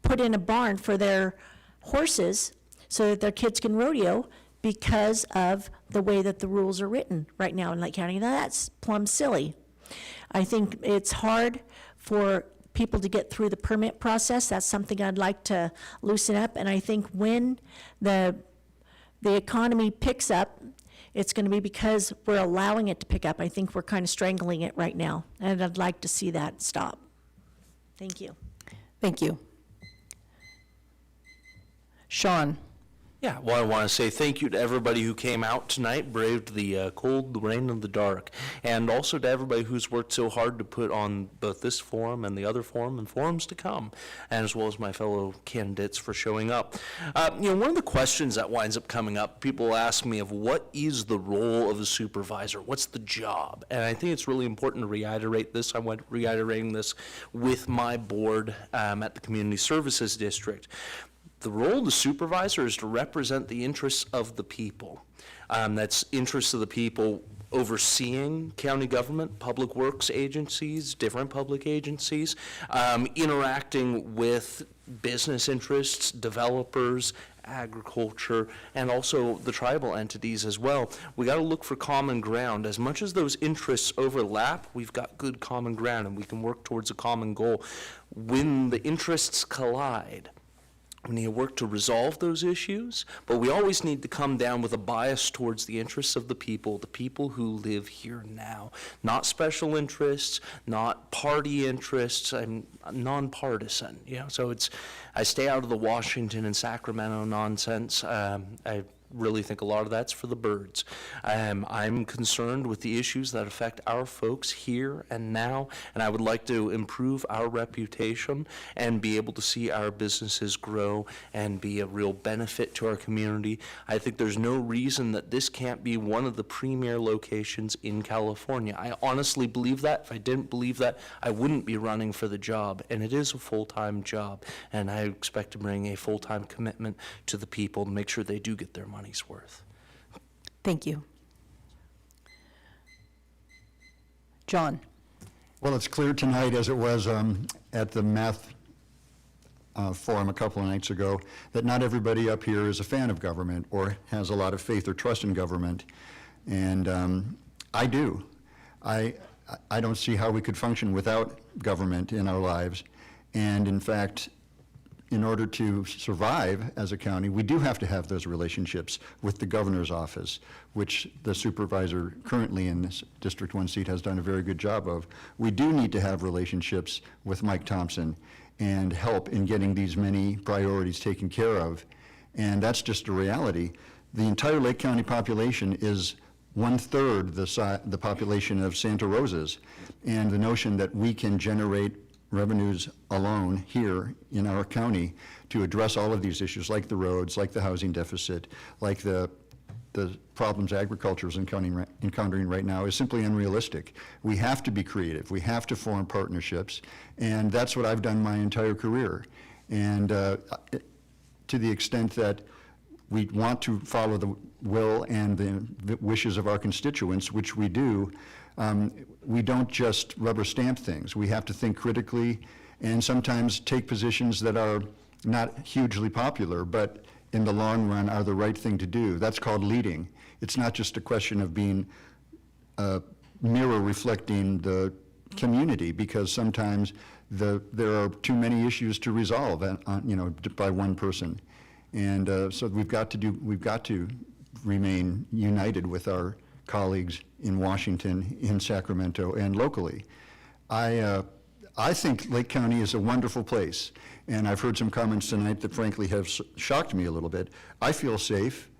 put in a barn for their horses so that their kids can rodeo because of the way that the rules are written right now in Lake County. Now, that's plumb silly. I think it's hard for people to get through the permit process. That's something I'd like to loosen up. And I think when the economy picks up, it's going to be because we're allowing it to pick up. I think we're kind of strangling it right now, and I'd like to see that stop. Thank you. Thank you. Sean? Yeah, well, I want to say thank you to everybody who came out tonight, braved the cold, the rain, and the dark, and also to everybody who's worked so hard to put on both this forum and the other forum and forums to come, and as well as my fellow candidates for showing up. One of the questions that winds up coming up, people ask me of what is the role of a supervisor? What's the job? And I think it's really important to reiterate this. I went reiterating this with my board at the Community Services District. The role of the supervisor is to represent the interests of the people. That's interests of the people overseeing county government, public works agencies, different public agencies, interacting with business interests, developers, agriculture, and also the tribal entities as well. We got to look for common ground. As much as those interests overlap, we've got good common ground and we can work towards a common goal. When the interests collide, we need to work to resolve those issues, but we always need to come down with a bias towards the interests of the people who live here now. Not special interests, not party interests. I'm nonpartisan, so I stay out of the Washington and Sacramento nonsense. I really think a lot of that's for the birds. I'm concerned with the issues that affect our folks here and now, and I would like to improve our reputation and be able to see our businesses grow and be a real benefit to our community. I think there's no reason that this can't be one of the premier locations in California. I honestly believe that. If I didn't believe that, I wouldn't be running for the job, and it is a full-time job, and I expect to bring a full-time commitment to the people to make sure they do get their money's worth. Thank you. John? Well, it's clear tonight, as it was at the math forum a couple of nights ago, that not everybody up here is a fan of government or has a lot of faith or trust in government. And I do. I don't see how we could function without government in our lives. And in fact, in order to survive as a county, we do have to have those relationships with the governor's office, which the supervisor currently in this District 1 seat has done a very good job of. We do need to have relationships with Mike Thompson and help in getting these many priorities taken care of. And that's just a reality. The entire Lake County population is 1/3 the population of Santa Rosa's. And the notion that we can generate revenues alone here in our county to address all of these issues, like the roads, like the housing deficit, like the problems agriculture is encountering right now, is simply unrealistic. We have to be creative. We have to form partnerships, and that's what I've done my entire career. And to the extent that we want to follow the will and the wishes of our constituents, which we do, we don't just rubber stamp things. We have to think critically and sometimes take positions that are not hugely popular, but in the long run are the right thing to do. That's called leading. It's not just a question of being a mirror reflecting the community, because sometimes there are too many issues to resolve, by one person. And so we've got to remain united with our colleagues in Washington, in Sacramento, and locally. I think Lake County is a wonderful place, and I've heard some comments tonight that frankly have shocked me a little bit. I feel safe.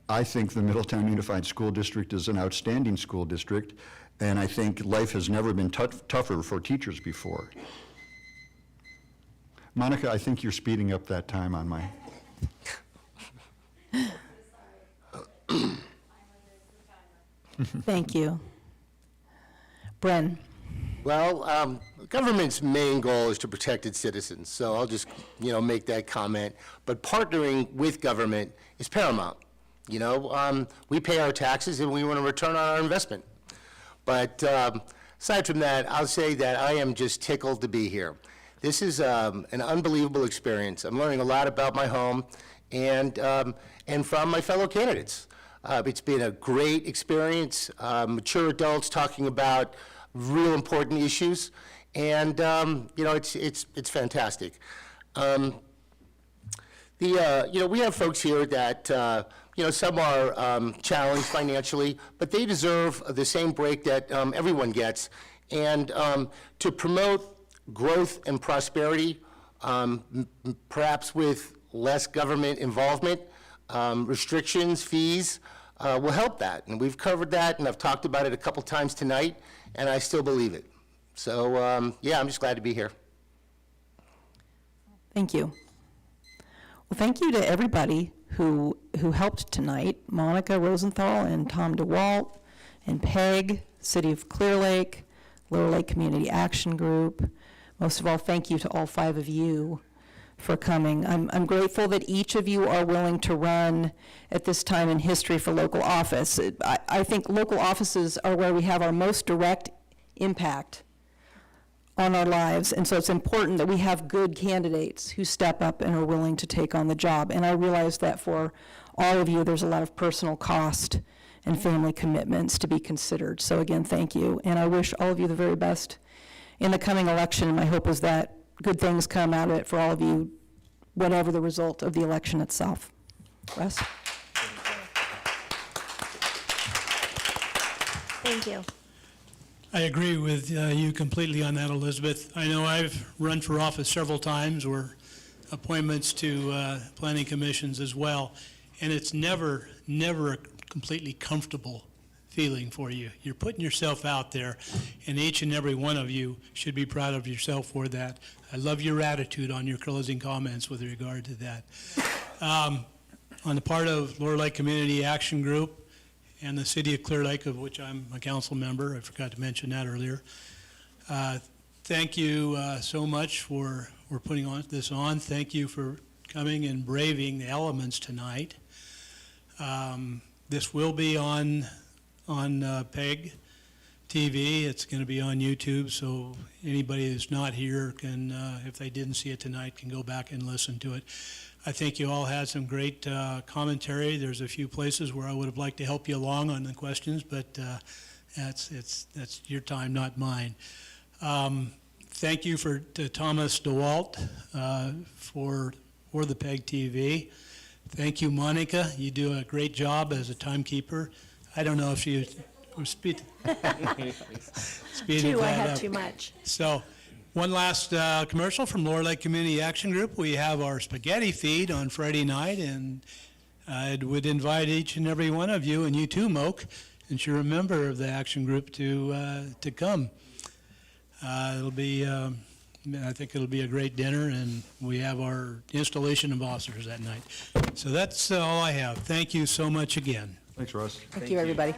I think the Middletown Unified School District is an outstanding school district, and I think life has never been tougher for teachers before. Monica, I think you're speeding up that time on my... Thank you. Bren. Well, government's main goal is to protect its citizens, so I'll just, make that comment. But partnering with government is paramount. We pay our taxes and we want a return on our investment. But aside from that, I'll say that I am just tickled to be here. This is an unbelievable experience. I'm learning a lot about my home and from my fellow candidates. It's been a great experience, mature adults talking about real important issues, and it's fantastic. We have folks here that some are challenged financially, but they deserve the same break that everyone gets. And to promote growth and prosperity, perhaps with less government involvement, restrictions, fees, will help that. And we've covered that, and I've talked about it a couple times tonight, and I still believe it. So, I'm just glad to be here. Thank you. Well, thank you to everybody who helped tonight, Monica Rosenthal and Tom DeWalt and Peg, City of Clearlake, Lower Lake Community Action Group. Most of all, thank you to all 5 of you for coming. I'm grateful that each of you are willing to run at this time in history for local office. I think local offices are where we have our most direct impact on our lives, and so it's important that we have good candidates who step up and are willing to take on the job. And I realize that for all of you, there's a lot of personal cost and family commitments to be considered. So again, thank you, and I wish all of you the very best in the coming election. And my hope is that good things come out of it for all of you, whatever the result of the election itself. Russ? Thank you. I agree with you completely on that, Elizabeth. I know I've run for office several times, or appointments to planning commissions as well, and it's never a completely comfortable feeling for you. You're putting yourself out there, and each and every one of you should be proud of yourself for that. I love your attitude on your closing comments with regard to that. On the part of Lower Lake Community Action Group and the City of Clearlake, of which I'm a council member, I forgot to mention that earlier, thank you so much for putting this on. Thank you for coming and braving the elements tonight. This will be on PEG TV. It's going to be on YouTube, so anybody who's not here can, if they didn't see it tonight, can go back and listen to it. I think you all had some great commentary. There's a few places where I would have liked to help you along on the questions, but that's your time, not mine. Thank you to Thomas DeWalt for the PEG TV. Thank you, Monica. You do a great job as a timekeeper. I don't know if you were speeding Two, I that had up. too much. So, one last commercial from Lower Lake Community Action Group. We have our spaghetti feed on Friday night, and I would invite each and every one of you, and you too, Moke, since you're a member of the action group, to come. It'll be, I think it'll be a great dinner, and we have our installation of officers that night. So that's all I have. Thank you so much again. Thanks, Russ. Thank you, everybody.